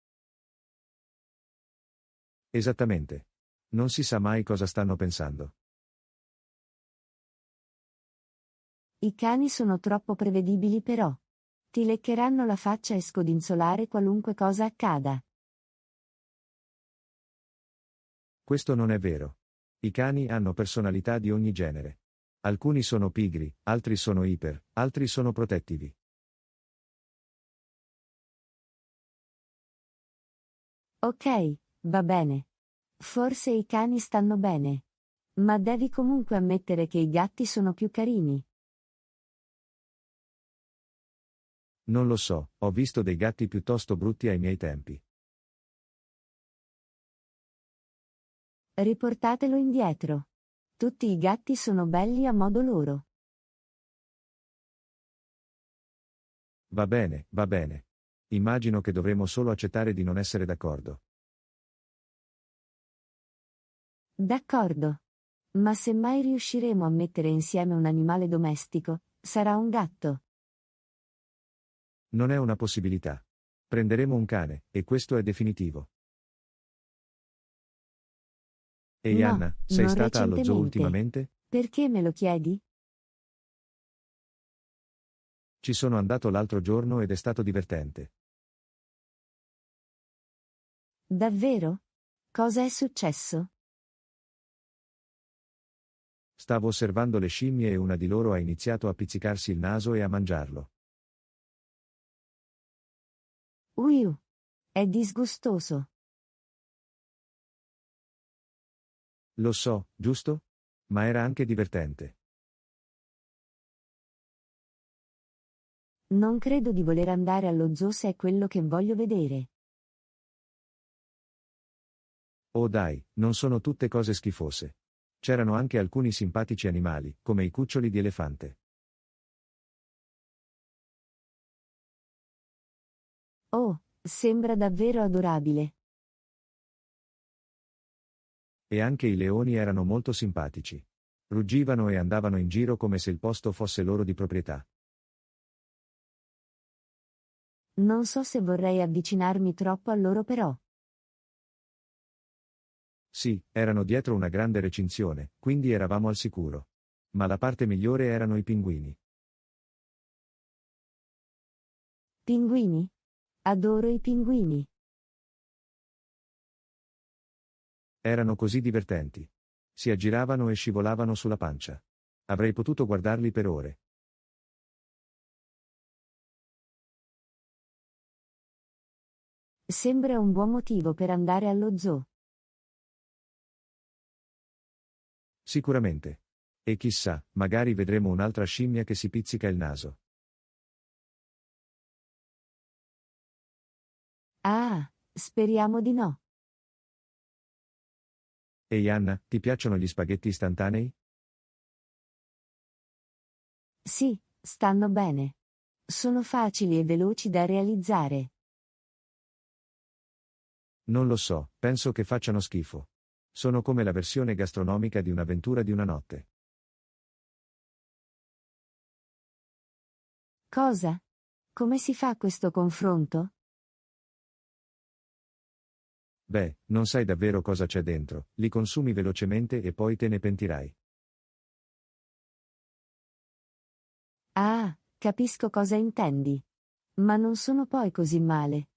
Speaker 1: Esattamente. Non si sa mai cosa stanno pensando.
Speaker 2: I cani sono troppo prevedibili però. Ti leccheranno la faccia e scodinzolare qualunque cosa accada.
Speaker 1: Questo non è vero. I cani hanno personalità di ogni genere. Alcuni sono pigri, altri sono iper, altri sono protettivi.
Speaker 2: Ok, va bene. Forse i cani stanno bene. Ma devi comunque ammettere che i gatti sono più carini.
Speaker 1: Non lo so, ho visto dei gatti piuttosto brutti ai miei tempi.
Speaker 2: Riportatelo indietro. Tutti i gatti sono belli a modo loro.
Speaker 1: Va bene, va bene. Immagino che dovremo solo accettare di non essere d'accordo.
Speaker 2: D'accordo. Ma se mai riusciremo a mettere insieme un animale domestico, sarà un gatto.
Speaker 1: Non è una possibilità. Prenderemo un cane, e questo è definitivo. Ehi
Speaker 2: No,
Speaker 1: Anna, sei
Speaker 2: non
Speaker 1: stata allo zoo
Speaker 2: recentemente.
Speaker 1: ultimamente?
Speaker 2: Perché me lo chiedi?
Speaker 1: Ci sono andato l'altro giorno ed è stato divertente.
Speaker 2: Davvero? Cosa è successo?
Speaker 1: Stavo osservando le scimmie e una di loro ha iniziato a pizzicarsi il naso e a mangiarlo.
Speaker 2: Uiu. È disgustoso.
Speaker 1: Lo so, giusto? Ma era anche divertente.
Speaker 2: Non credo di voler andare allo zoo se è quello che voglio vedere.
Speaker 1: Oh dai, non sono tutte cose schifose. C'erano anche alcuni simpatici animali, come i cuccioli di elefante.
Speaker 2: Oh, sembra davvero adorabile.
Speaker 1: E anche i leoni erano molto simpatici. Ruggivano e andavano in giro come se il posto fosse loro di proprietà.
Speaker 2: Non so se vorrei avvicinarmi troppo a loro però.
Speaker 1: Sì, erano dietro una grande recinzione, quindi eravamo al sicuro. Ma la parte migliore erano i pinguini.
Speaker 2: Pinguini? Adoro i pinguini.
Speaker 1: Erano così divertenti. Si aggiravano e scivolavano sulla pancia. Avrei potuto guardarli per ore.
Speaker 2: Sembra un buon motivo per andare allo zoo.
Speaker 1: Sicuramente. E chissà, magari vedremo un'altra scimmia che si pizzica il naso.
Speaker 2: Ah, speriamo di no.
Speaker 1: Ehi Anna, ti piacciono gli spaghetti istantanei?
Speaker 2: Sì, stanno bene. Sono facili e veloci da realizzare.
Speaker 1: Non lo so, penso che facciano schifo. Sono come la versione gastronomica di un'avventura di una notte.
Speaker 2: Cosa? Come si fa questo confronto?
Speaker 1: Beh, non sai davvero cosa c'è dentro, li consumi velocemente e poi te ne pentirai.
Speaker 2: Ah, capisco cosa intendi. Ma non sono poi così male.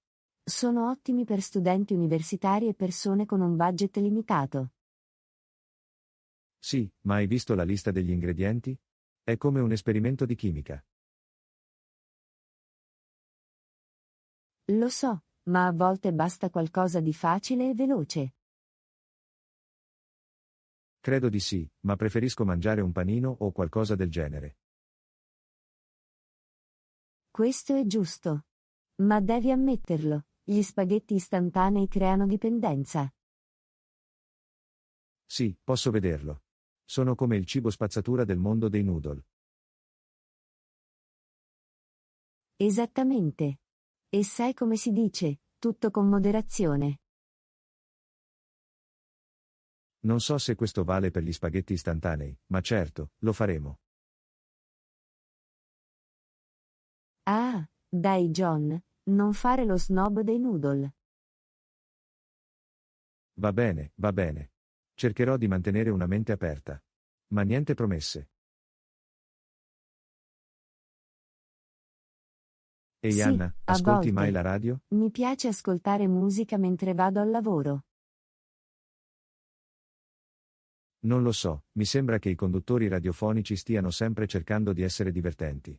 Speaker 2: Sono ottimi per studenti universitari e persone con un budget limitato.
Speaker 1: Sì, ma hai visto la lista degli ingredienti? È come un esperimento di chimica.
Speaker 2: Lo so, ma a volte basta qualcosa di facile e veloce.
Speaker 1: Credo di sì, ma preferisco mangiare un panino o qualcosa del genere.
Speaker 2: Questo è giusto. Ma devi ammetterlo, gli spaghetti istantanei creano dipendenza.
Speaker 1: Sì, posso vederlo. Sono come il cibo spazzatura del mondo dei noodle.
Speaker 2: Esattamente. E sai come si dice, tutto con moderazione.
Speaker 1: Non so se questo vale per gli spaghetti istantanei, ma certo, lo faremo.
Speaker 2: Ah, dai John, non fare lo snob dei noodle.
Speaker 1: Va bene, va bene. Cercherò di mantenere una mente aperta. Ma niente promesse. Ehi
Speaker 2: Sì,
Speaker 1: Anna,
Speaker 2: a
Speaker 1: ascolti mai
Speaker 2: volte.
Speaker 1: la radio?
Speaker 2: Mi piace ascoltare musica mentre vado al lavoro.
Speaker 1: Non lo so, mi sembra che i conduttori radiofonici stiano sempre cercando di essere divertenti.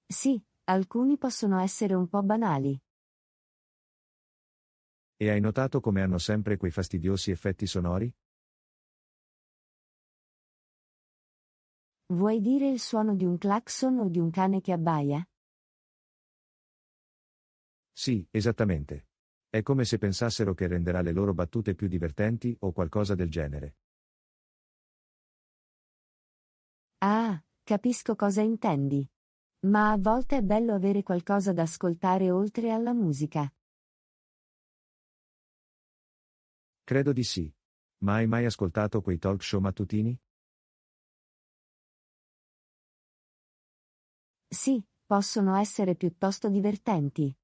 Speaker 2: Sì, alcuni possono essere un po' banali.
Speaker 1: E hai notato come hanno sempre quei fastidiosi effetti sonori?
Speaker 2: Vuoi dire il suono di un clacson o di un cane che abbaia?
Speaker 1: Sì, esattamente. È come se pensassero che renderà le loro battute più divertenti o qualcosa del genere.
Speaker 2: Ah, capisco cosa intendi. Ma a volte è bello avere qualcosa da ascoltare oltre alla musica.
Speaker 1: Credo di sì. Ma hai mai ascoltato quei talk show mattutini?
Speaker 2: Sì, possono essere piuttosto divertenti.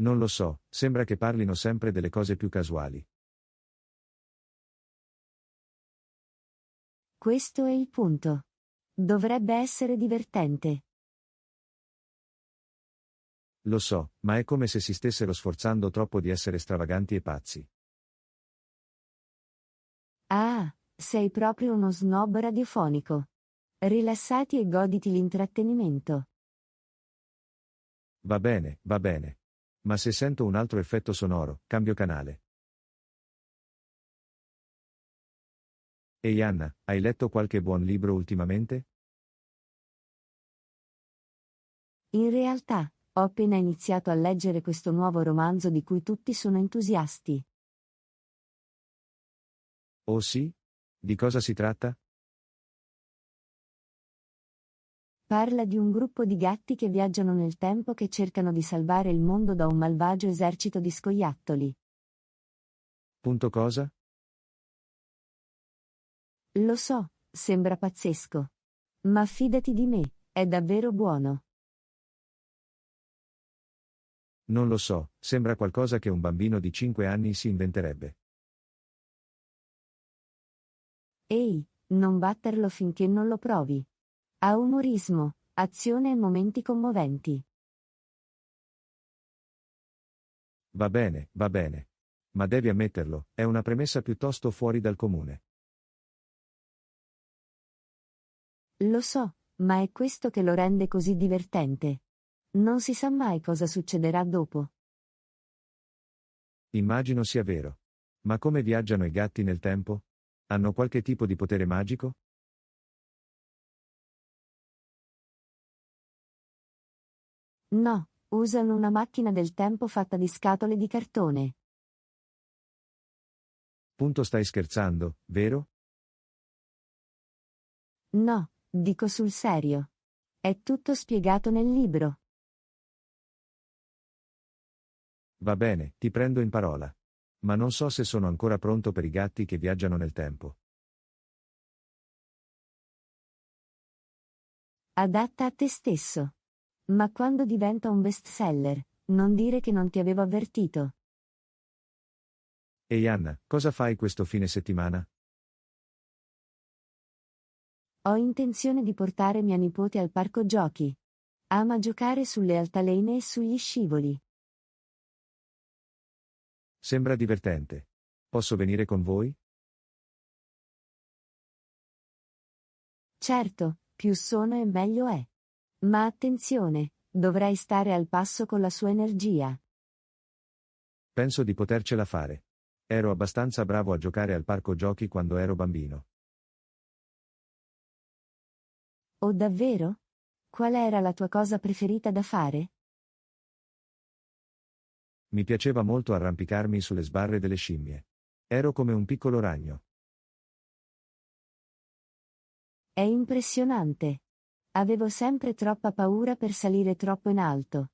Speaker 1: Non lo so, sembra che parlino sempre delle cose più casuali.
Speaker 2: Questo è il punto. Dovrebbe essere divertente.
Speaker 1: Lo so, ma è come se si stessero sforzando troppo di essere stravaganti e pazzi.
Speaker 2: Ah, sei proprio uno snob radiofonico. Rilassati e goditi l'intrattenimento.
Speaker 1: Va bene, va bene. Ma se sento un altro effetto sonoro, cambio canale. Ehi Anna, hai letto qualche buon libro ultimamente?
Speaker 2: In realtà, ho appena iniziato a leggere questo nuovo romanzo di cui tutti sono entusiasti.
Speaker 1: Oh sì? Di cosa si tratta?
Speaker 2: Parla di un gruppo di gatti che viaggiano nel tempo che cercano di salvare il mondo da un malvagio esercito di scoiattoli.
Speaker 1: Punto cosa?
Speaker 2: Lo so, sembra pazzesco. Ma fidati di me, è davvero buono.
Speaker 1: Non lo so, sembra qualcosa che un bambino di 5 anni si inventerebbe.
Speaker 2: Ehi, non batterlo finché non lo provi. Ha umorismo, azione e momenti commoventi.
Speaker 1: Va bene, va bene. Ma devi ammetterlo, è una premessa piuttosto fuori dal comune.
Speaker 2: Lo so, ma è questo che lo rende così divertente. Non si sa mai cosa succederà dopo.
Speaker 1: Immagino sia vero. Ma come viaggiano i gatti nel tempo? Hanno qualche tipo di potere magico?
Speaker 2: No, usano una macchina del tempo fatta di scatole di cartone.
Speaker 1: Punto stai scherzando, vero?
Speaker 2: No, dico sul serio. È tutto spiegato nel libro.
Speaker 1: Va bene, ti prendo in parola. Ma non so se sono ancora pronto per i gatti che viaggiano nel tempo.
Speaker 2: Adatta a te stesso. Ma quando diventa un bestseller, non dire che non ti avevo avvertito.
Speaker 1: Ehi Anna, cosa fai questo fine settimana?
Speaker 2: Ho intenzione di portare mia nipote al parco giochi. Ama giocare sulle altalene e sugli scivoli.
Speaker 1: Sembra divertente. Posso venire con voi?
Speaker 2: Certo, più sono e meglio è. Ma attenzione, dovrai stare al passo con la sua energia.
Speaker 1: Penso di potercela fare. Ero abbastanza bravo a giocare al parco giochi quando ero bambino.
Speaker 2: Oh davvero? Qual era la tua cosa preferita da fare?
Speaker 1: Mi piaceva molto arrampicarmi sulle sbarre delle scimmie. Ero come un piccolo ragno.
Speaker 2: È impressionante. Avevo sempre troppa paura per salire troppo in alto.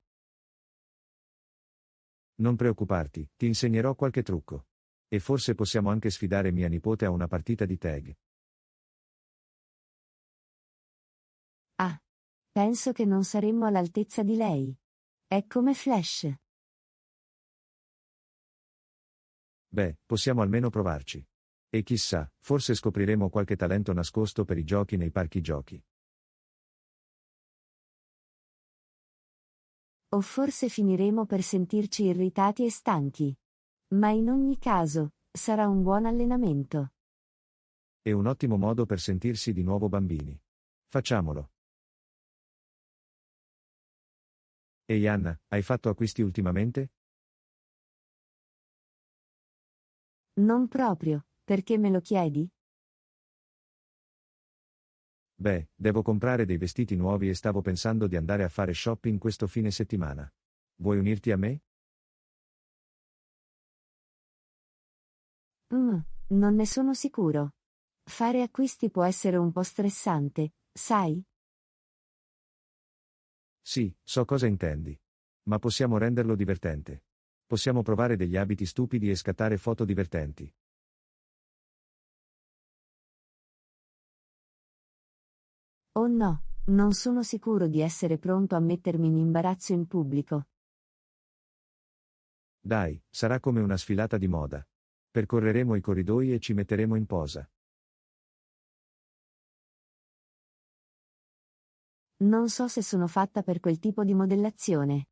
Speaker 1: Non preoccuparti, ti insegnerò qualche trucco. E forse possiamo anche sfidare mia nipote a una partita di tag.
Speaker 2: Ah, penso che non saremmo all'altezza di lei. È come Flash.
Speaker 1: Beh, possiamo almeno provarci. E chissà, forse scopriremo qualche talento nascosto per i giochi nei parchi giochi.
Speaker 2: O forse finiremo per sentirci irritati e stanchi. Ma in ogni caso, sarà un buon allenamento.
Speaker 1: È un ottimo modo per sentirsi di nuovo bambini. Facciamolo. Ehi Anna, hai fatto acquisti ultimamente?
Speaker 2: Non proprio, perché me lo chiedi?
Speaker 1: Beh, devo comprare dei vestiti nuovi e stavo pensando di andare a fare shopping questo fine settimana. Vuoi unirti a me?
Speaker 2: Non ne sono sicuro. Fare acquisti può essere un po' stressante, sai?
Speaker 1: Sì, so cosa intendi. Ma possiamo renderlo divertente. Possiamo provare degli abiti stupidi e scattare foto divertenti.
Speaker 2: Oh no, non sono sicuro di essere pronto a mettermi in imbarazzo in pubblico.
Speaker 1: Dai, sarà come una sfilata di moda. Percorreremo i corridoi e ci metteremo in posa.
Speaker 2: Non so se sono fatta per quel tipo di modellazione.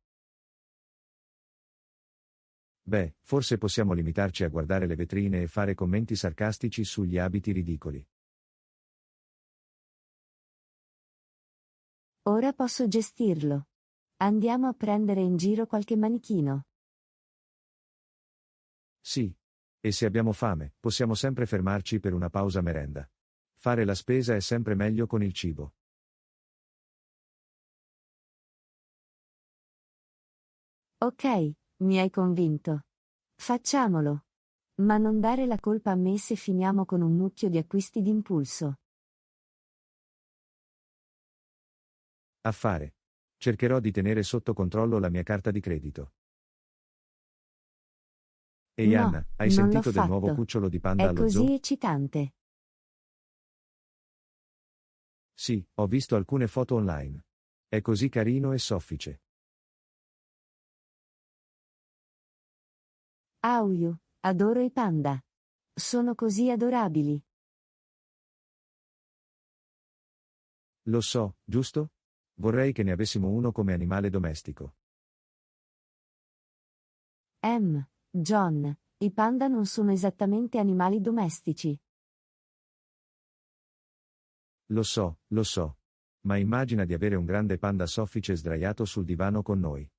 Speaker 1: Beh, forse possiamo limitarci a guardare le vetrine e fare commenti sarcastici sugli abiti ridicoli.
Speaker 2: Ora posso gestirlo. Andiamo a prendere in giro qualche manichino.
Speaker 1: Sì. E se abbiamo fame, possiamo sempre fermarci per una pausa merenda. Fare la spesa è sempre meglio con il cibo.
Speaker 2: Ok, mi hai convinto. Facciamolo. Ma non dare la colpa a me se finiamo con un mucchio di acquisti d'impulso.
Speaker 1: Affare. Cercherò di tenere sotto controllo la mia carta di credito. Ehi
Speaker 2: No,
Speaker 1: Anna, hai
Speaker 2: non l'ho
Speaker 1: sentito del nuovo
Speaker 2: fatto.
Speaker 1: cucciolo di panda
Speaker 2: È
Speaker 1: allo zoo?
Speaker 2: così eccitante.
Speaker 1: Sì, ho visto alcune foto online. È così carino e soffice.
Speaker 2: Auyu, adoro i panda. Sono così adorabili.
Speaker 1: Lo so, giusto? Vorrei che ne avessimo uno come animale domestico.
Speaker 2: John, i panda non sono esattamente animali domestici.
Speaker 1: Lo so. Ma immagina di avere un grande panda soffice sdraiato sul divano con noi.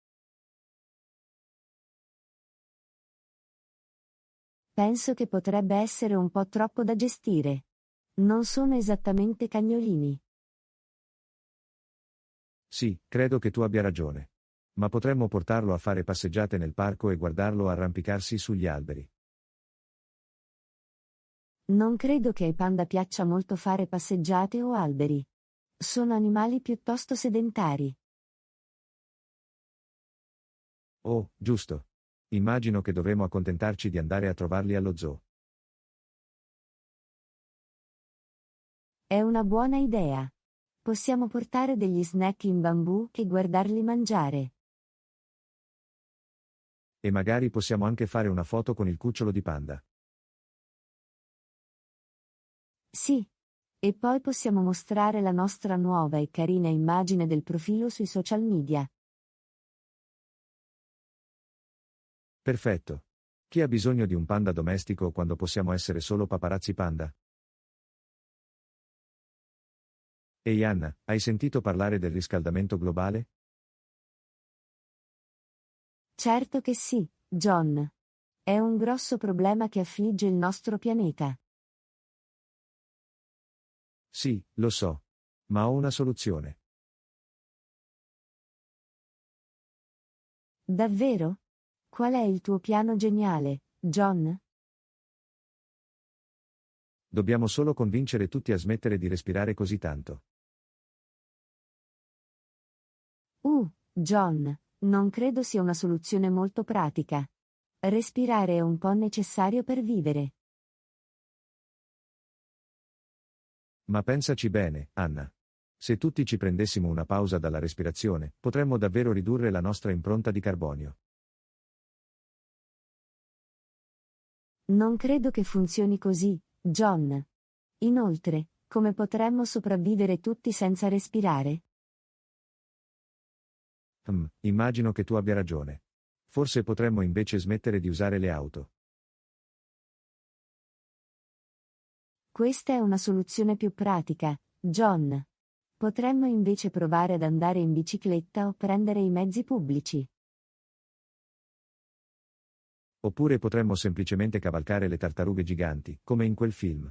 Speaker 2: Penso che potrebbe essere un po' troppo da gestire. Non sono esattamente cagnolini.
Speaker 1: Sì, credo che tu abbia ragione. Ma potremmo portarlo a fare passeggiate nel parco e guardarlo arrampicarsi sugli alberi.
Speaker 2: Non credo che ai panda piaccia molto fare passeggiate o alberi. Sono animali piuttosto sedentari.
Speaker 1: Oh, giusto. Immagino che dovremo accontentarci di andare a trovarli allo zoo.
Speaker 2: È una buona idea. Possiamo portare degli snack in bambù e guardarli mangiare.
Speaker 1: E magari possiamo anche fare una foto con il cucciolo di panda.
Speaker 2: Sì. E poi possiamo mostrare la nostra nuova e carina immagine del profilo sui social media.
Speaker 1: Perfetto. Chi ha bisogno di un panda domestico quando possiamo essere solo paparazzi panda? Ehi Anna, hai sentito parlare del riscaldamento globale?
Speaker 2: Certo che sì, John. È un grosso problema che affligge il nostro pianeta.
Speaker 1: Sì, lo so. Ma ho una soluzione.
Speaker 2: Davvero? Qual è il tuo piano geniale, John?
Speaker 1: Dobbiamo solo convincere tutti a smettere di respirare così tanto.
Speaker 2: John, non credo sia una soluzione molto pratica. Respirare è un po' necessario per vivere.
Speaker 1: Ma pensaci bene, Anna. Se tutti ci prendessimo una pausa dalla respirazione, potremmo davvero ridurre la nostra impronta di carbonio.
Speaker 2: Non credo che funzioni così, John. Inoltre, come potremmo sopravvivere tutti senza respirare?
Speaker 1: Immagino che tu abbia ragione. Forse potremmo invece smettere di usare le auto.
Speaker 2: Questa è una soluzione più pratica, John. Potremmo invece provare ad andare in bicicletta o prendere i mezzi pubblici.
Speaker 1: Oppure potremmo semplicemente cavalcare le tartarughe giganti, come in quel film.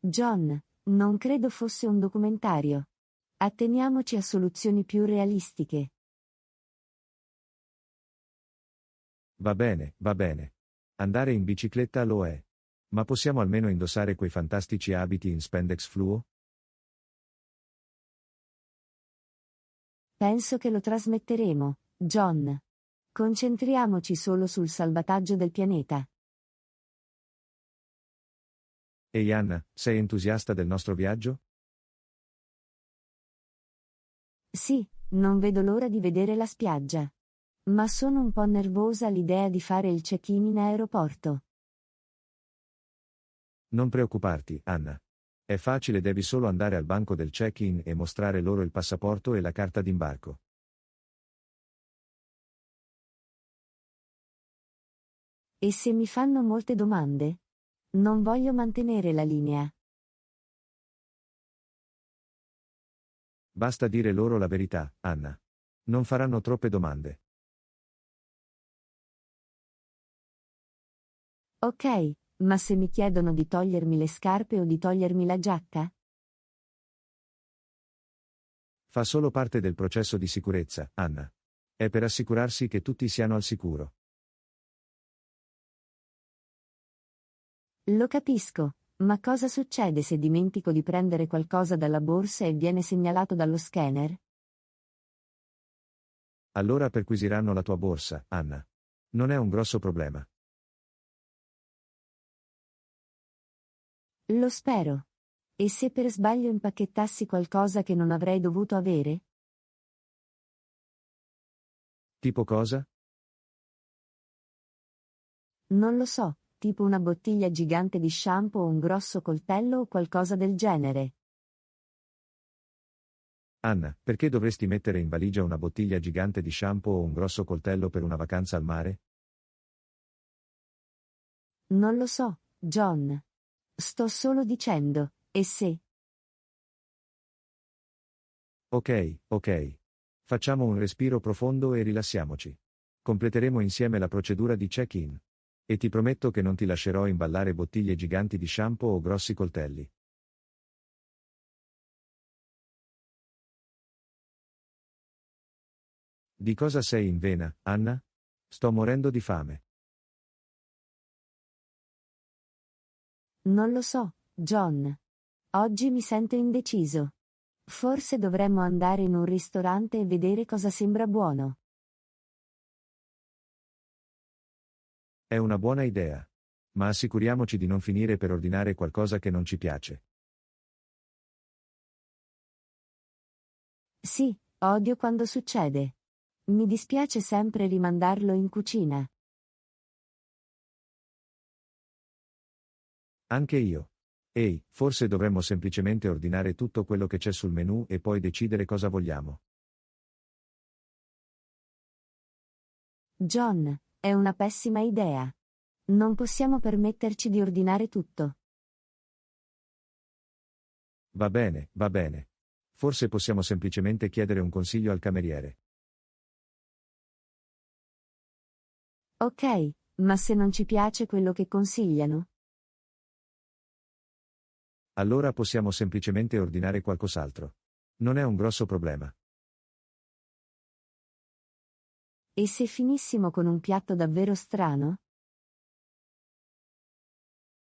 Speaker 2: John, non credo fosse un documentario. Atteniamoci a soluzioni più realistiche.
Speaker 1: Va bene, va bene. Andare in bicicletta lo è. Ma possiamo almeno indossare quei fantastici abiti in spandex fluo?
Speaker 2: Penso che lo trasmetteremo, John. Concentriamoci solo sul salvataggio del pianeta.
Speaker 1: Ehi Anna, sei entusiasta del nostro viaggio?
Speaker 2: Sì, non vedo l'ora di vedere la spiaggia. Ma sono un po' nervosa all'idea di fare il check-in in aeroporto.
Speaker 1: Non preoccuparti, Anna. È facile, devi solo andare al banco del check-in e mostrare loro il passaporto e la carta d'imbarco.
Speaker 2: E se mi fanno molte domande? Non voglio mantenere la linea.
Speaker 1: Basta dire loro la verità, Anna. Non faranno troppe domande.
Speaker 2: Ok, ma se mi chiedono di togliermi le scarpe o di togliermi la giacca?
Speaker 1: Fa solo parte del processo di sicurezza, Anna. È per assicurarsi che tutti siano al sicuro.
Speaker 2: Lo capisco, ma cosa succede se dimentico di prendere qualcosa dalla borsa e viene segnalato dallo scanner?
Speaker 1: Allora perquisiranno la tua borsa, Anna. Non è un grosso problema.
Speaker 2: Lo spero. E se per sbaglio impacchettassi qualcosa che non avrei dovuto avere?
Speaker 1: Tipo cosa?
Speaker 2: Non lo so, tipo una bottiglia gigante di shampoo o un grosso coltello o qualcosa del genere.
Speaker 1: Anna, perché dovresti mettere in valigia una bottiglia gigante di shampoo o un grosso coltello per una vacanza al mare?
Speaker 2: Non lo so, John. Sto solo dicendo, e se?
Speaker 1: Ok, ok. Facciamo un respiro profondo e rilassiamoci. Completeremo insieme la procedura di check-in. E ti prometto che non ti lascerò imballare bottiglie giganti di shampoo o grossi coltelli. Di cosa sei in vena, Anna? Sto morendo di fame.
Speaker 2: Non lo so, John. Oggi mi sento indeciso. Forse dovremmo andare in un ristorante e vedere cosa sembra buono.
Speaker 1: È una buona idea. Ma assicuriamoci di non finire per ordinare qualcosa che non ci piace.
Speaker 2: Sì, odio quando succede. Mi dispiace sempre rimandarlo in cucina.
Speaker 1: Anche io. Ehi, forse dovremmo semplicemente ordinare tutto quello che c'è sul menù e poi decidere cosa vogliamo.
Speaker 2: John, è una pessima idea. Non possiamo permetterci di ordinare tutto.
Speaker 1: Va bene, va bene. Forse possiamo semplicemente chiedere un consiglio al cameriere.
Speaker 2: Ok, ma se non ci piace quello che consigliano?
Speaker 1: Allora possiamo semplicemente ordinare qualcos'altro. Non è un grosso problema.
Speaker 2: E se finissimo con un piatto davvero strano?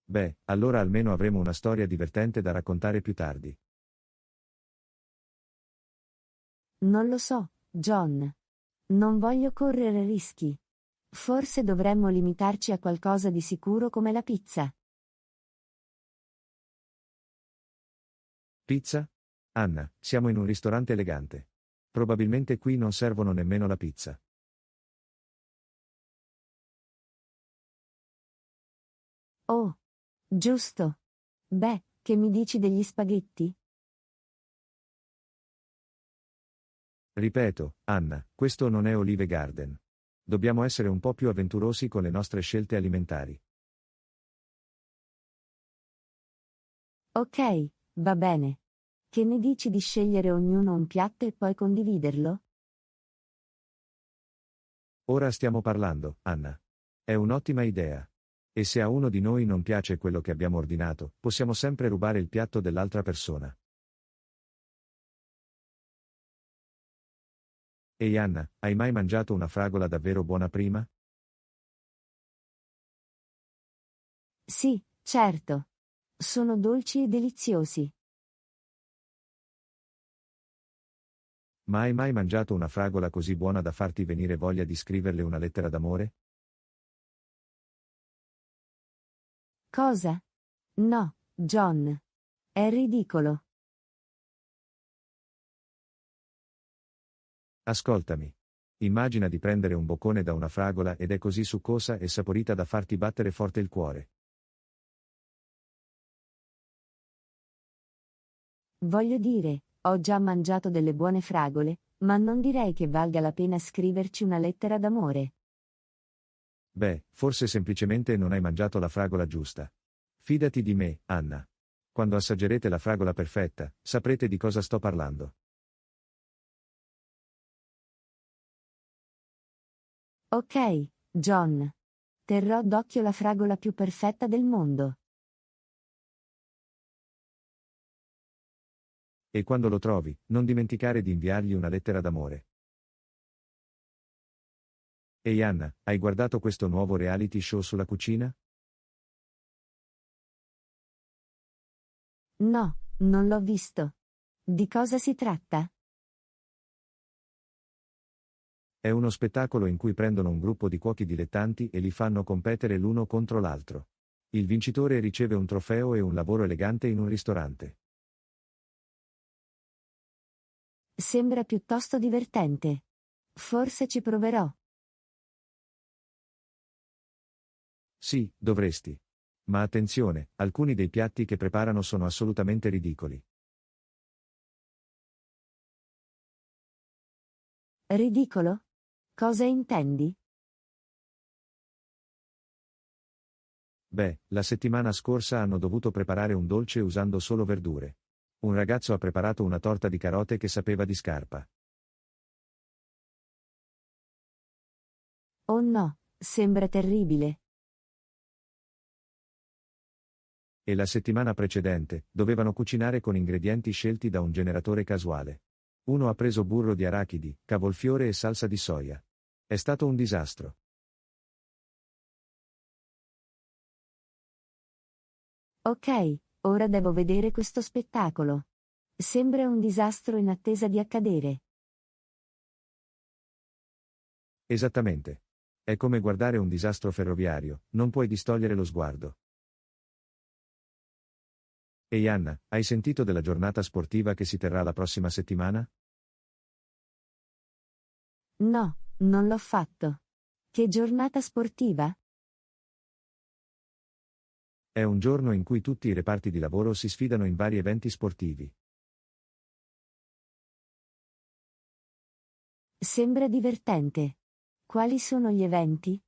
Speaker 1: Beh, allora almeno avremo una storia divertente da raccontare più tardi.
Speaker 2: Non lo so, John. Non voglio correre rischi. Forse dovremmo limitarci a qualcosa di sicuro come la pizza.
Speaker 1: Pizza? Anna, siamo in un ristorante elegante. Probabilmente qui non servono nemmeno la pizza.
Speaker 2: Oh, giusto. Beh, che mi dici degli spaghetti?
Speaker 1: Ripeto, Anna, questo non è Olive Garden. Dobbiamo essere un po' più avventurosi con le nostre scelte alimentari.
Speaker 2: Ok, va bene. Che ne dici di scegliere ognuno un piatto e poi condividerlo?
Speaker 1: Ora stiamo parlando, Anna. È un'ottima idea. E se a uno di noi non piace quello che abbiamo ordinato, possiamo sempre rubare il piatto dell'altra persona. Ehi Anna, hai mai mangiato una fragola davvero buona prima?
Speaker 2: Sì, certo. Sono dolci e deliziosi.
Speaker 1: Ma hai mai mangiato una fragola così buona da farti venire voglia di scriverle una lettera d'amore?
Speaker 2: Cosa? No, John. È ridicolo.
Speaker 1: Ascoltami. Immagina di prendere un boccone da una fragola ed è così succosa e saporita da farti battere forte il cuore.
Speaker 2: Voglio dire, ho già mangiato delle buone fragole, ma non direi che valga la pena scriverci una lettera d'amore.
Speaker 1: Beh, forse semplicemente non hai mangiato la fragola giusta. Fidati di me, Anna. Quando assaggerete la fragola perfetta, saprete di cosa sto parlando.
Speaker 2: Ok, John. Terrò d'occhio la fragola più perfetta del mondo.
Speaker 1: E quando lo trovi, non dimenticare di inviargli una lettera d'amore. Ehi Anna, hai guardato questo nuovo reality show sulla cucina?
Speaker 2: No, non l'ho visto. Di cosa si tratta?
Speaker 1: È uno spettacolo in cui prendono un gruppo di cuochi dilettanti e li fanno competere l'uno contro l'altro. Il vincitore riceve un trofeo e un lavoro elegante in un ristorante.
Speaker 2: Sembra piuttosto divertente. Forse ci proverò.
Speaker 1: Sì, dovresti. Ma attenzione, alcuni dei piatti che preparano sono assolutamente ridicoli.
Speaker 2: Ridicolo? Cosa intendi?
Speaker 1: Beh, la settimana scorsa hanno dovuto preparare un dolce usando solo verdure. Un ragazzo ha preparato una torta di carote che sapeva di scarpa.
Speaker 2: Oh no, sembra terribile.
Speaker 1: E la settimana precedente, dovevano cucinare con ingredienti scelti da un generatore casuale. Uno ha preso burro di arachidi, cavolfiore e salsa di soia. È stato un disastro.
Speaker 2: Ok, ora devo vedere questo spettacolo. Sembra un disastro in attesa di accadere.
Speaker 1: Esattamente. È come guardare un disastro ferroviario, non puoi distogliere lo sguardo. Ehi Anna, hai sentito della giornata sportiva che si terrà la prossima settimana?
Speaker 2: No, non l'ho fatto. Che giornata sportiva?
Speaker 1: È un giorno in cui tutti i reparti di lavoro si sfidano in vari eventi sportivi.
Speaker 2: Sembra divertente. Quali sono gli eventi?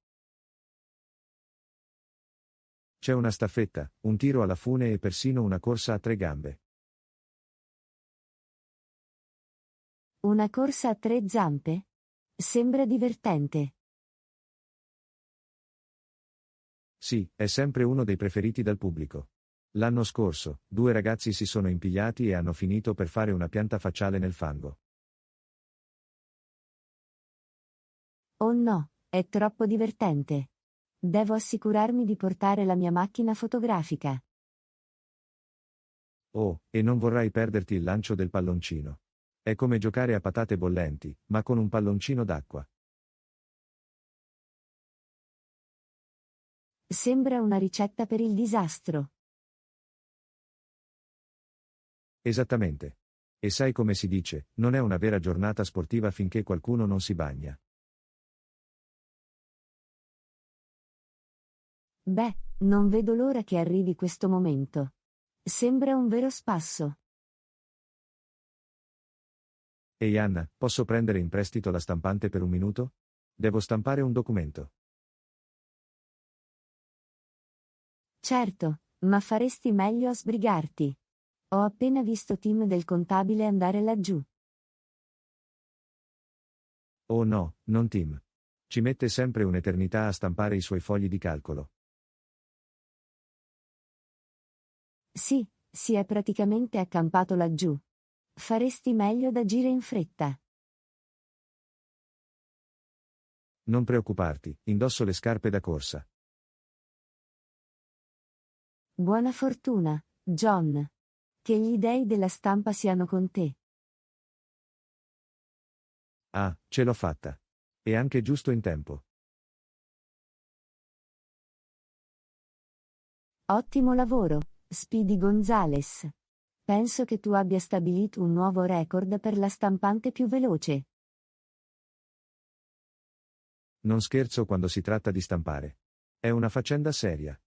Speaker 1: C'è una staffetta, un tiro alla fune e persino una corsa a 3 gambe.
Speaker 2: Una corsa a 3 zampe? Sembra divertente.
Speaker 1: Sì, è sempre uno dei preferiti dal pubblico. L'anno scorso, 2 ragazzi si sono impigliati e hanno finito per fare una pianta facciale nel fango.
Speaker 2: Oh no, è troppo divertente. Devo assicurarmi di portare la mia macchina fotografica.
Speaker 1: Oh, e non vorrai perderti il lancio del palloncino. È come giocare a patate bollenti, ma con un palloncino d'acqua.
Speaker 2: Sembra una ricetta per il disastro.
Speaker 1: Esattamente. E sai come si dice, non è una vera giornata sportiva finché qualcuno non si bagna.
Speaker 2: Beh, non vedo l'ora che arrivi questo momento. Sembra un vero spasso.
Speaker 1: Ehi Anna, posso prendere in prestito la stampante per un minuto? Devo stampare un documento.
Speaker 2: Certo, ma faresti meglio a sbrigarti. Ho appena visto Tim del contabile andare laggiù.
Speaker 1: Oh no, non Tim. Ci mette sempre un'eternità a stampare i suoi fogli di calcolo.
Speaker 2: Sì, si è praticamente accampato laggiù. Faresti meglio ad agire in fretta.
Speaker 1: Non preoccuparti, indosso le scarpe da corsa.
Speaker 2: Buona fortuna, John. Che gli dei della stampa siano con te.
Speaker 1: Ah, ce l'ho fatta. E anche giusto in tempo.
Speaker 2: Ottimo lavoro, Speedy Gonzales. Penso che tu abbia stabilito un nuovo record per la stampante più veloce.
Speaker 1: Non scherzo quando si tratta di stampare. È una faccenda seria.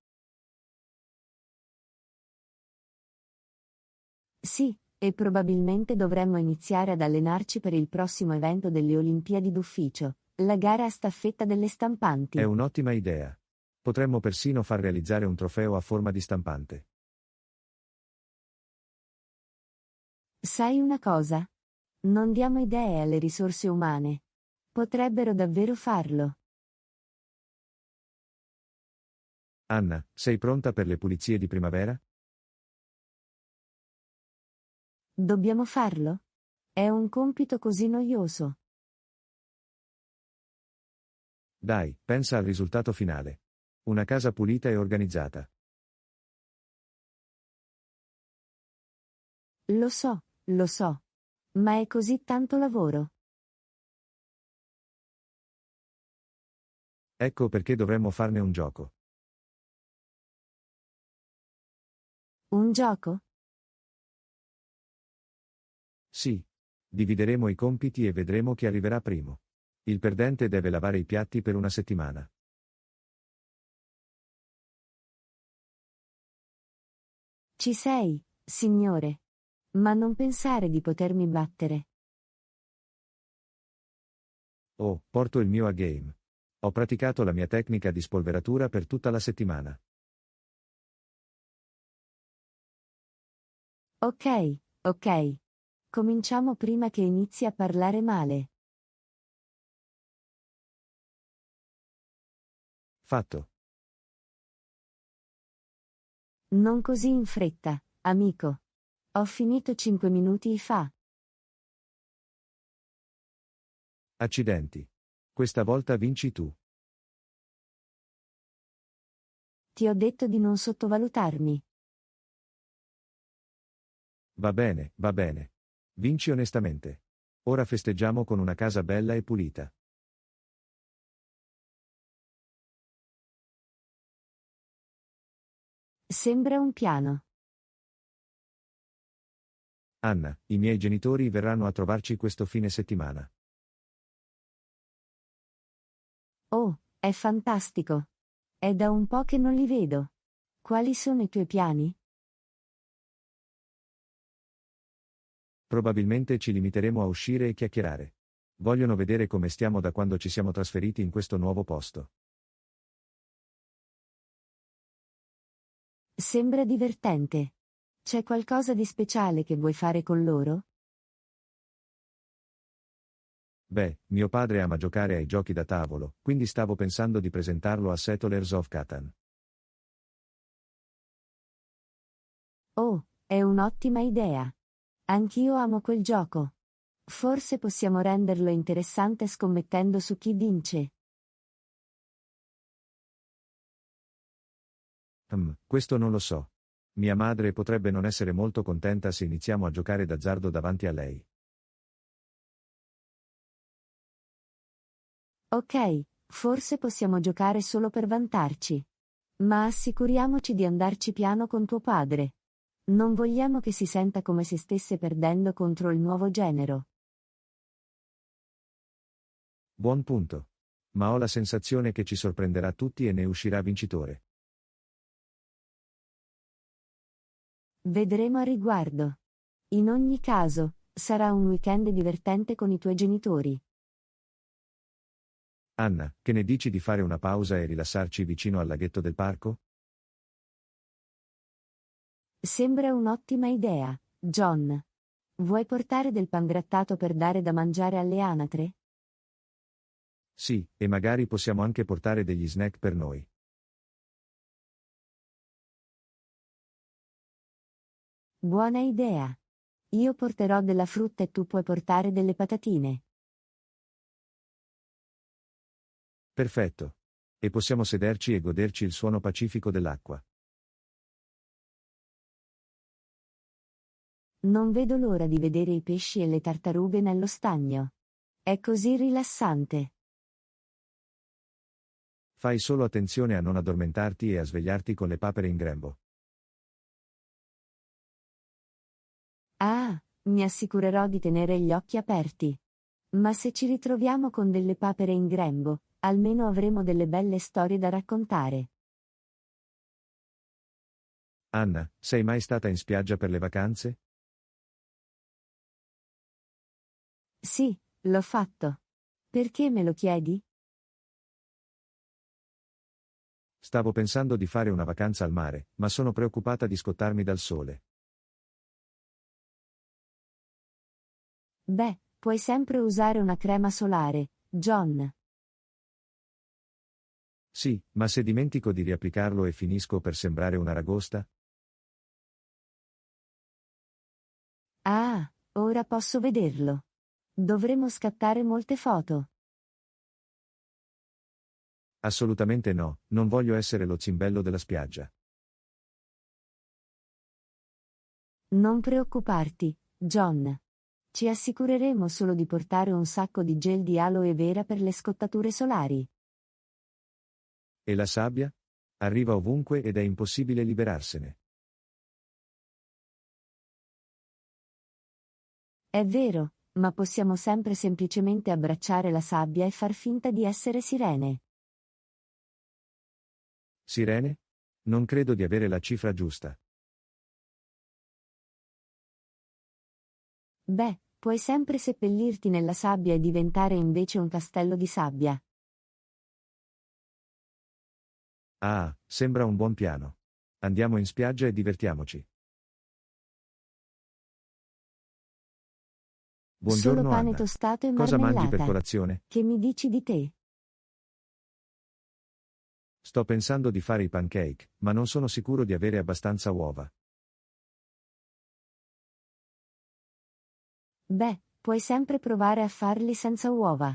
Speaker 2: Sì, e probabilmente dovremmo iniziare ad allenarci per il prossimo evento delle Olimpiadi d'ufficio, la gara a staffetta delle
Speaker 1: È
Speaker 2: stampanti.
Speaker 1: un'ottima idea. Potremmo persino far realizzare un trofeo a forma di stampante.
Speaker 2: Sai una cosa? Non diamo idee alle risorse umane. Potrebbero davvero farlo.
Speaker 1: Anna, sei pronta per le pulizie di primavera?
Speaker 2: Dobbiamo farlo? È un compito così noioso.
Speaker 1: Dai, pensa al risultato finale. Una casa pulita e organizzata.
Speaker 2: Lo so. Ma è così tanto lavoro.
Speaker 1: Ecco perché dovremmo farne un gioco.
Speaker 2: Un gioco?
Speaker 1: Sì. Divideremo i compiti e vedremo chi arriverà primo. Il perdente deve lavare i piatti per una settimana.
Speaker 2: Ci sei, signore. Ma non pensare di potermi battere.
Speaker 1: Oh, porto il mio A-game. Ho praticato la mia tecnica di spolveratura per tutta la settimana.
Speaker 2: Ok, ok. Cominciamo prima che inizi a parlare male.
Speaker 1: Fatto.
Speaker 2: Non così in fretta, amico. Ho finito 5 minuti fa.
Speaker 1: Accidenti. Questa volta vinci tu.
Speaker 2: Ti ho detto di non sottovalutarmi.
Speaker 1: Va bene, va bene. Vinci onestamente. Ora festeggiamo con una casa bella e pulita.
Speaker 2: Sembra un piano.
Speaker 1: Anna, i miei genitori verranno a trovarci questo fine settimana.
Speaker 2: Oh, è fantastico. È da un po' che non li vedo. Quali sono i tuoi piani?
Speaker 1: Probabilmente ci limiteremo a uscire e chiacchierare. Vogliono vedere come stiamo da quando ci siamo trasferiti in questo nuovo posto.
Speaker 2: Sembra divertente. C'è qualcosa di speciale che vuoi fare con loro?
Speaker 1: Beh, mio padre ama giocare ai giochi da tavolo, quindi stavo pensando di presentarlo a Settlers of Catan.
Speaker 2: Oh, è un'ottima idea. Anch'io amo quel gioco. Forse possiamo renderlo interessante scommettendo su chi vince.
Speaker 1: Questo non lo so. Mia madre potrebbe non essere molto contenta se iniziamo a giocare d'azzardo davanti a lei.
Speaker 2: Ok, forse possiamo giocare solo per vantarci. Ma assicuriamoci di andarci piano con tuo padre. Non vogliamo che si senta come se stesse perdendo contro il nuovo genero.
Speaker 1: Buon punto. Ma ho la sensazione che ci sorprenderà tutti e ne uscirà vincitore.
Speaker 2: Vedremo a riguardo. In ogni caso, sarà un weekend divertente con i tuoi genitori.
Speaker 1: Anna, che ne dici di fare una pausa e rilassarci vicino al laghetto del parco?
Speaker 2: Sembra un'ottima idea, John. Vuoi portare del pangrattato per dare da mangiare alle anatre?
Speaker 1: Sì, e magari possiamo anche portare degli snack per noi.
Speaker 2: Buona idea. Io porterò della frutta e tu puoi portare delle patatine.
Speaker 1: Perfetto. E possiamo sederci e goderci il suono pacifico dell'acqua.
Speaker 2: Non vedo l'ora di vedere i pesci e le tartarughe nello stagno. È così rilassante.
Speaker 1: Fai solo attenzione a non addormentarti e a svegliarti con le papere in grembo.
Speaker 2: Ah, mi assicurerò di tenere gli occhi aperti. Ma se ci ritroviamo con delle papere in grembo, almeno avremo delle belle storie da raccontare.
Speaker 1: Anna, sei mai stata in spiaggia per le vacanze?
Speaker 2: Sì, l'ho fatto. Perché me lo chiedi?
Speaker 1: Stavo pensando di fare una vacanza al mare, ma sono preoccupata di scottarmi dal sole.
Speaker 2: Beh, puoi sempre usare una crema solare, John.
Speaker 1: Sì, ma se dimentico di riapplicarlo e finisco per sembrare una ragosta?
Speaker 2: Ah, ora posso vederlo. Dovremmo scattare molte foto.
Speaker 1: Assolutamente no, non voglio essere lo zimbello della spiaggia.
Speaker 2: Non preoccuparti, John. Ci assicureremo solo di portare un sacco di gel di aloe vera per le scottature solari.
Speaker 1: E la sabbia? Arriva ovunque ed è impossibile liberarsene.
Speaker 2: È vero, ma possiamo sempre semplicemente abbracciare la sabbia e far finta di essere sirene.
Speaker 1: Sirene? Non credo di avere la cifra giusta.
Speaker 2: Beh, puoi sempre seppellirti nella sabbia e diventare invece un castello di sabbia.
Speaker 1: Ah, sembra un buon piano. Andiamo in spiaggia e divertiamoci.
Speaker 2: Solo
Speaker 1: Buongiorno
Speaker 2: pane
Speaker 1: Anna.
Speaker 2: tostato e
Speaker 1: Cosa mangi per
Speaker 2: marmellata.
Speaker 1: colazione?
Speaker 2: Che mi dici di te?
Speaker 1: Sto pensando di fare i pancake, ma non sono sicuro di avere abbastanza uova.
Speaker 2: Beh, puoi sempre provare a farli senza uova.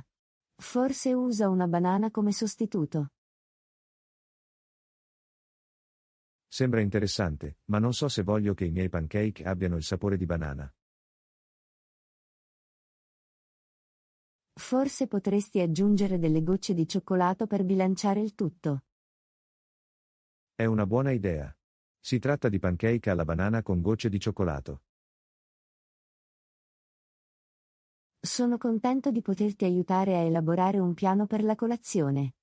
Speaker 2: Forse usa una banana come sostituto.
Speaker 1: Sembra interessante, ma non so se voglio che i miei pancake abbiano il sapore di banana.
Speaker 2: Forse potresti aggiungere delle gocce di cioccolato per bilanciare il tutto.
Speaker 1: È una buona idea. Si tratta di pancake alla banana con gocce di cioccolato.
Speaker 2: Sono contento di poterti aiutare a elaborare un piano per la colazione.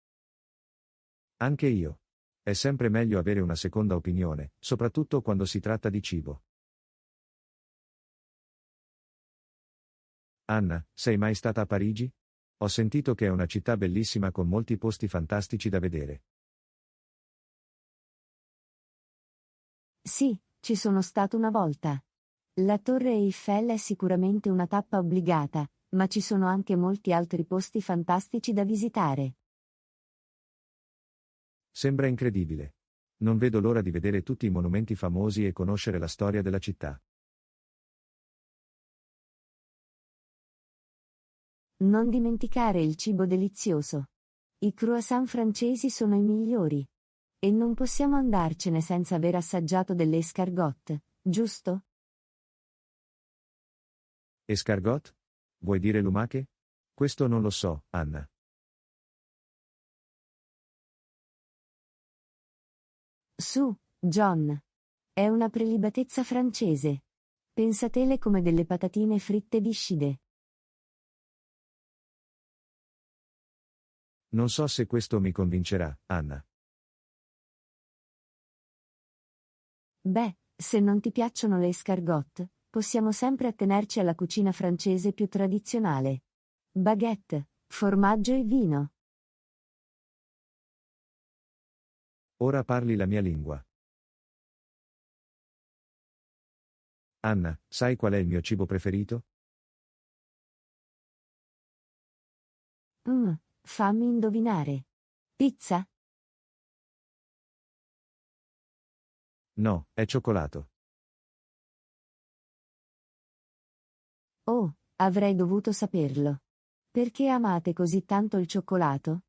Speaker 1: Anche io. È sempre meglio avere una seconda opinione, soprattutto quando si tratta di cibo. Anna, sei mai stata a Parigi? Ho sentito che è una città bellissima con molti posti fantastici da vedere.
Speaker 2: Sì, ci sono stato una volta. La Torre Eiffel è sicuramente una tappa obbligata, ma ci sono anche molti altri posti fantastici da visitare.
Speaker 1: Sembra incredibile. Non vedo l'ora di vedere tutti i monumenti famosi e conoscere la storia della città.
Speaker 2: Non dimenticare il cibo delizioso. I croissant francesi sono i migliori. E non possiamo andarcene senza aver assaggiato delle escargot, giusto?
Speaker 1: Escargot? Vuoi dire lumache? Questo non lo so, Anna.
Speaker 2: Su, John. È una prelibatezza francese. Pensatele come delle patatine fritte viscide.
Speaker 1: Non so se questo mi convincerà, Anna.
Speaker 2: Beh, se non ti piacciono le escargot, possiamo sempre attenerci alla cucina francese più tradizionale. Baguette, formaggio e vino.
Speaker 1: Ora parli la mia lingua. Anna, sai qual è il mio cibo preferito?
Speaker 2: Fammi indovinare. Pizza?
Speaker 1: No, è cioccolato.
Speaker 2: Oh, avrei dovuto saperlo. Perché amate così tanto il cioccolato?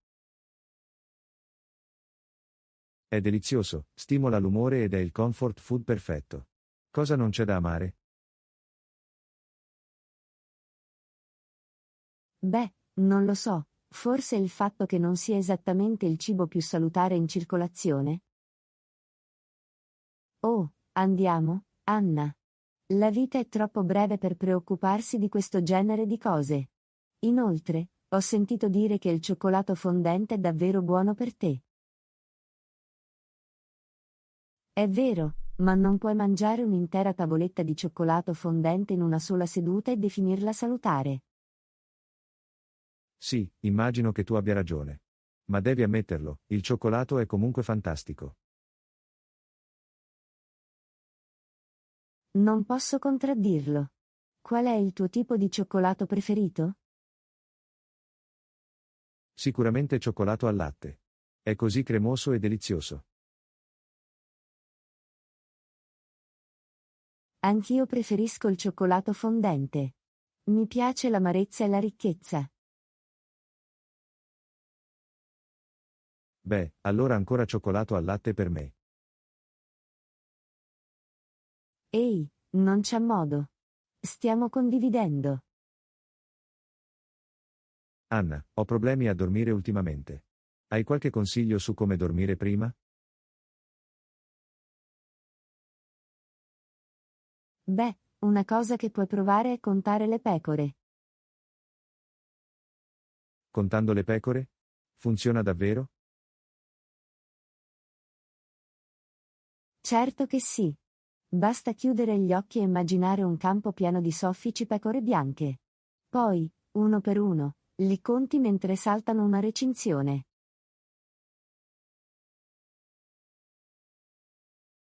Speaker 1: È delizioso, stimola l'umore ed è il comfort food perfetto. Cosa non c'è da amare?
Speaker 2: Beh, non lo so, forse il fatto che non sia esattamente il cibo più salutare in circolazione? Oh, andiamo, Anna. La vita è troppo breve per preoccuparsi di questo genere di cose. Inoltre, ho sentito dire che il cioccolato fondente è davvero buono per te. È vero, ma non puoi mangiare un'intera tavoletta di cioccolato fondente in una sola seduta e definirla salutare.
Speaker 1: Sì, immagino che tu abbia ragione. Ma devi ammetterlo, il cioccolato è comunque fantastico.
Speaker 2: Non posso contraddirlo. Qual è il tuo tipo di cioccolato preferito?
Speaker 1: Sicuramente cioccolato al latte. È così cremoso e delizioso.
Speaker 2: Anch'io preferisco il cioccolato fondente. Mi piace l'amarezza e la ricchezza.
Speaker 1: Beh, allora ancora cioccolato al latte per me.
Speaker 2: Ehi, non c'è modo. Stiamo condividendo.
Speaker 1: Anna, ho problemi a dormire ultimamente. Hai qualche consiglio su come dormire prima?
Speaker 2: Beh, una cosa che puoi provare è contare le pecore.
Speaker 1: Contando le pecore? Funziona davvero?
Speaker 2: Certo che sì. Basta chiudere gli occhi e immaginare un campo pieno di soffici pecore bianche. Poi, uno per uno, li conti mentre saltano una recinzione.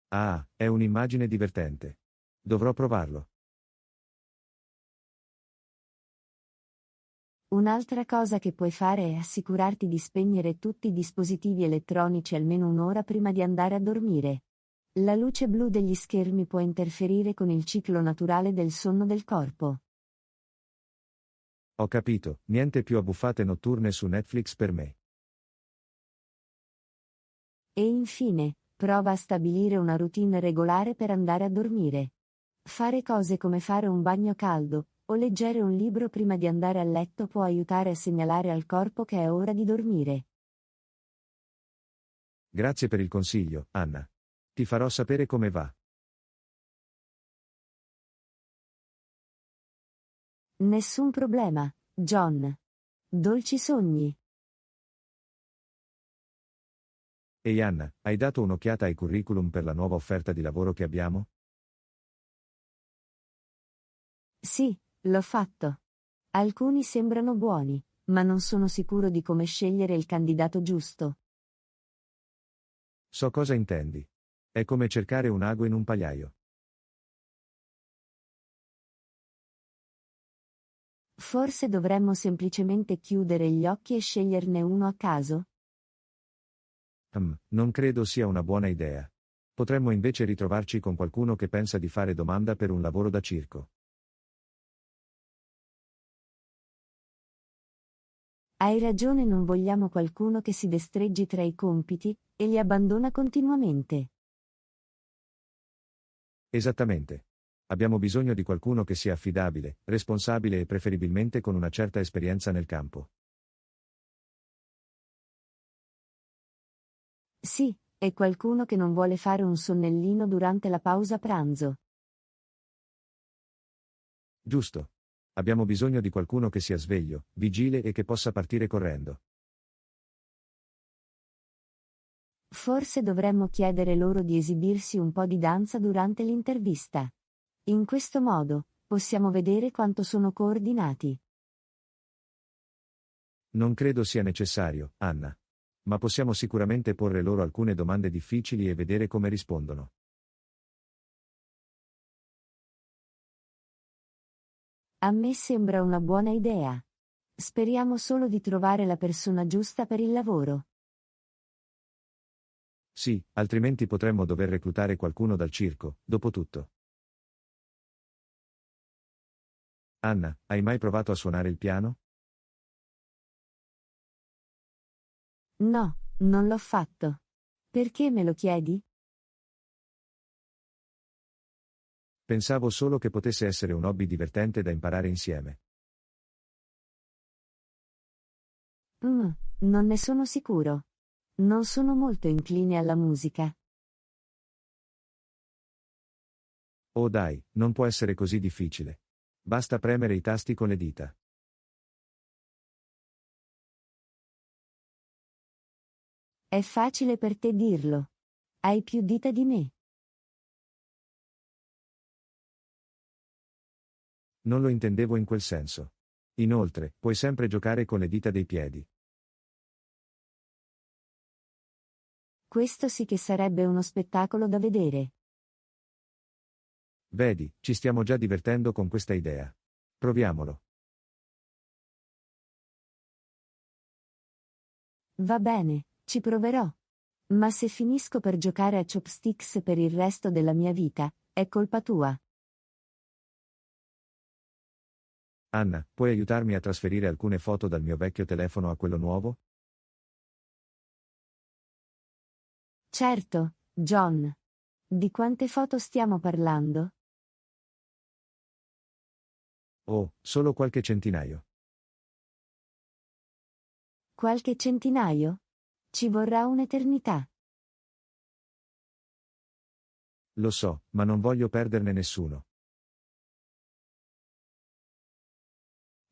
Speaker 1: Ah, è un'immagine divertente. Dovrò provarlo.
Speaker 2: Un'altra cosa che puoi fare è assicurarti di spegnere tutti i dispositivi elettronici almeno un'ora prima di andare a dormire. La luce blu degli schermi può interferire con il ciclo naturale del sonno del corpo.
Speaker 1: Ho capito, niente più abbuffate notturne su Netflix per me.
Speaker 2: E infine, prova a stabilire una routine regolare per andare a dormire. Fare cose come fare un bagno caldo, o leggere un libro prima di andare a letto può aiutare a segnalare al corpo che è ora di dormire.
Speaker 1: Grazie per il consiglio, Anna. Ti farò sapere come va.
Speaker 2: Nessun problema, John. Dolci sogni.
Speaker 1: Ehi Anna, hai dato un'occhiata ai curriculum per la nuova offerta di lavoro che abbiamo?
Speaker 2: Sì, l'ho fatto. Alcuni sembrano buoni, ma non sono sicuro di come scegliere il candidato giusto.
Speaker 1: So cosa intendi. È come cercare un ago in un pagliaio.
Speaker 2: Forse dovremmo semplicemente chiudere gli occhi e sceglierne uno a caso?
Speaker 1: Non credo sia una buona idea. Potremmo invece ritrovarci con qualcuno che pensa di fare domanda per un lavoro da circo.
Speaker 2: Hai ragione, non vogliamo qualcuno che si destreggi tra i compiti e li abbandona continuamente.
Speaker 1: Esattamente. Abbiamo bisogno di qualcuno che sia affidabile, responsabile e preferibilmente con una certa esperienza nel campo.
Speaker 2: Sì, e qualcuno che non vuole fare un sonnellino durante la pausa pranzo.
Speaker 1: Giusto. Abbiamo bisogno di qualcuno che sia sveglio, vigile e che possa partire correndo.
Speaker 2: Forse dovremmo chiedere loro di esibirsi un po' di danza durante l'intervista. In questo modo, possiamo vedere quanto sono coordinati.
Speaker 1: Non credo sia necessario, Anna. Ma possiamo sicuramente porre loro alcune domande difficili e vedere come rispondono.
Speaker 2: A me sembra una buona idea. Speriamo solo di trovare la persona giusta per il lavoro.
Speaker 1: Sì, altrimenti potremmo dover reclutare qualcuno dal circo, dopo tutto. Anna, hai mai provato a suonare il piano?
Speaker 2: No, non l'ho fatto. Perché me lo chiedi?
Speaker 1: Pensavo solo che potesse essere un hobby divertente da imparare insieme.
Speaker 2: Mm, non ne sono sicuro. Non sono molto incline alla musica.
Speaker 1: Oh dai, non può essere così difficile. Basta premere i tasti con le dita.
Speaker 2: È facile per te dirlo. Hai più dita di me.
Speaker 1: Non lo intendevo in quel senso. Inoltre, puoi sempre giocare con le dita dei piedi.
Speaker 2: Questo sì che sarebbe uno spettacolo da vedere.
Speaker 1: Vedi, ci stiamo già divertendo con questa idea. Proviamolo.
Speaker 2: Va bene, ci proverò. Ma se finisco per giocare a chopsticks per il resto della mia vita, è colpa tua.
Speaker 1: Anna, puoi aiutarmi a trasferire alcune foto dal mio vecchio telefono a quello nuovo?
Speaker 2: Certo, John. Di quante foto stiamo parlando?
Speaker 1: Oh, solo qualche centinaio.
Speaker 2: Qualche centinaio? Ci vorrà un'eternità.
Speaker 1: Lo so, ma non voglio perderne nessuno.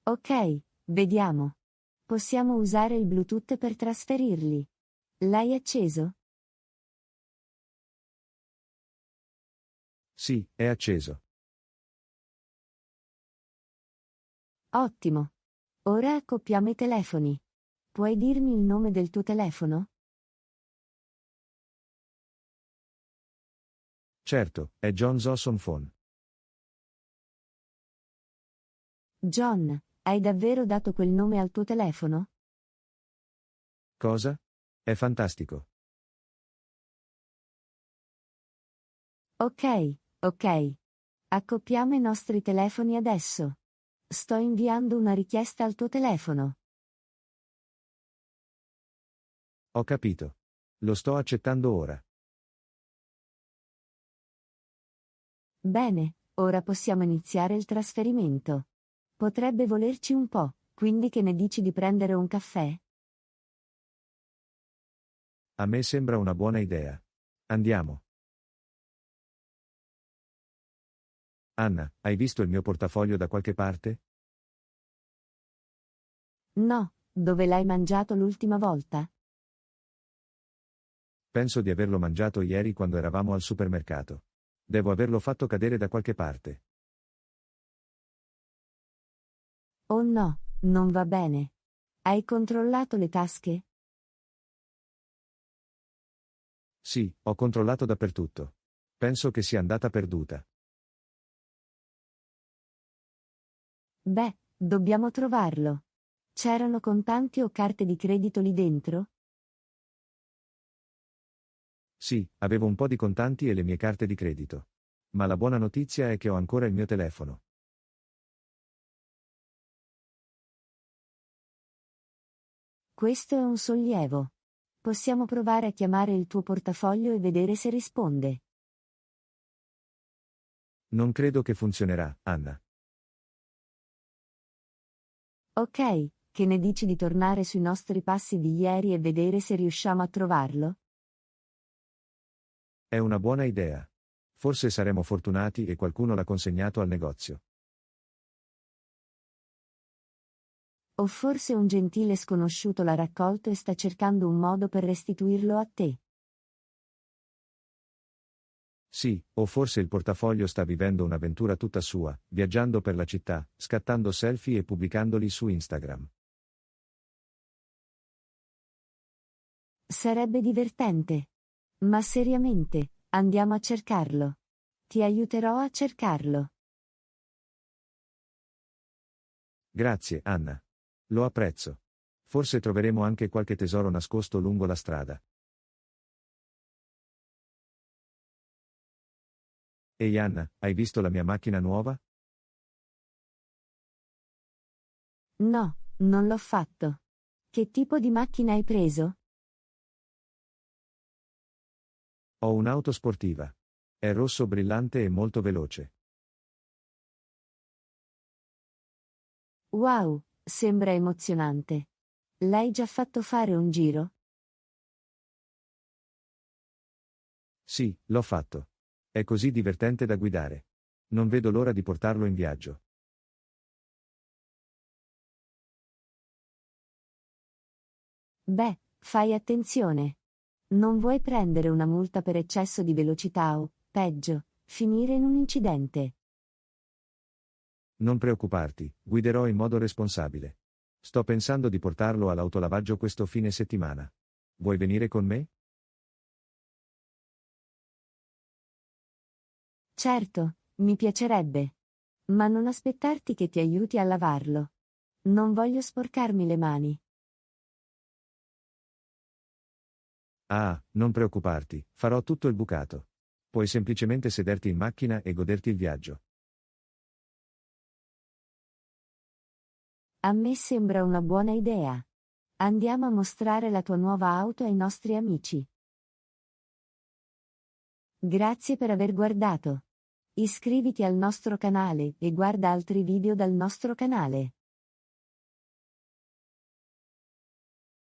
Speaker 2: Ok, vediamo. Possiamo usare il Bluetooth per trasferirli. L'hai acceso?
Speaker 1: Sì, è acceso.
Speaker 2: Ottimo. Ora accoppiamo i telefoni. Puoi dirmi il nome del tuo telefono?
Speaker 1: Certo, è John Zosson Phone.
Speaker 2: John, hai davvero dato quel nome al tuo telefono?
Speaker 1: Cosa? È fantastico.
Speaker 2: Ok, ok. Accoppiamo i nostri telefoni adesso. Sto inviando una richiesta al tuo telefono.
Speaker 1: Ho capito. Lo sto accettando ora.
Speaker 2: Bene, ora possiamo iniziare il trasferimento. Potrebbe volerci un po', quindi che ne dici di prendere un caffè?
Speaker 1: A me sembra una buona idea. Andiamo. Anna, hai visto il mio portafoglio da qualche parte?
Speaker 2: No, dove l'hai mangiato l'ultima volta?
Speaker 1: Penso di averlo mangiato ieri quando eravamo al supermercato. Devo averlo fatto cadere da qualche parte.
Speaker 2: Oh no, non va bene. Hai controllato le tasche?
Speaker 1: Sì, ho controllato dappertutto. Penso che sia andata perduta.
Speaker 2: Beh, dobbiamo trovarlo. C'erano contanti o carte di credito lì dentro?
Speaker 1: Sì, avevo un po' di contanti e le mie carte di credito. Ma la buona notizia è che ho ancora il mio telefono.
Speaker 2: Questo è un sollievo. Possiamo provare a chiamare il tuo portafoglio e vedere se risponde.
Speaker 1: Non credo che funzionerà, Anna.
Speaker 2: Ok, che ne dici di tornare sui nostri passi di ieri e vedere se riusciamo a trovarlo?
Speaker 1: È una buona idea. Forse saremo fortunati e qualcuno l'ha consegnato al negozio.
Speaker 2: O forse un gentile sconosciuto l'ha raccolto e sta cercando un modo per restituirlo a te.
Speaker 1: Sì, o forse il portafoglio sta vivendo un'avventura tutta sua, viaggiando per la città, scattando selfie e pubblicandoli su Instagram.
Speaker 2: Sarebbe divertente. Ma seriamente, andiamo a cercarlo. Ti aiuterò a cercarlo.
Speaker 1: Grazie, Anna. Lo apprezzo. Forse troveremo anche qualche tesoro nascosto lungo la strada. Ehi Anna, hai visto la mia macchina nuova?
Speaker 2: No, non l'ho fatto. Che tipo di macchina hai preso?
Speaker 1: Ho un'auto sportiva. È rosso brillante e molto veloce.
Speaker 2: Wow, sembra emozionante. L'hai già fatto fare un giro?
Speaker 1: Sì, l'ho fatto. È così divertente da guidare. Non vedo l'ora di portarlo in viaggio.
Speaker 2: Beh, fai attenzione. Non vuoi prendere una multa per eccesso di velocità o, peggio, finire in un incidente.
Speaker 1: Non preoccuparti, guiderò in modo responsabile. Sto pensando di portarlo all'autolavaggio questo fine settimana. Vuoi venire con me?
Speaker 2: Certo, mi piacerebbe. Ma non aspettarti che ti aiuti a lavarlo. Non voglio sporcarmi le mani.
Speaker 1: Ah, non preoccuparti, farò tutto il bucato. Puoi semplicemente sederti in macchina e goderti il viaggio.
Speaker 2: A me sembra una buona idea. Andiamo a mostrare la tua nuova auto ai nostri amici. Grazie per aver guardato. Iscriviti al nostro canale e guarda altri video dal nostro canale.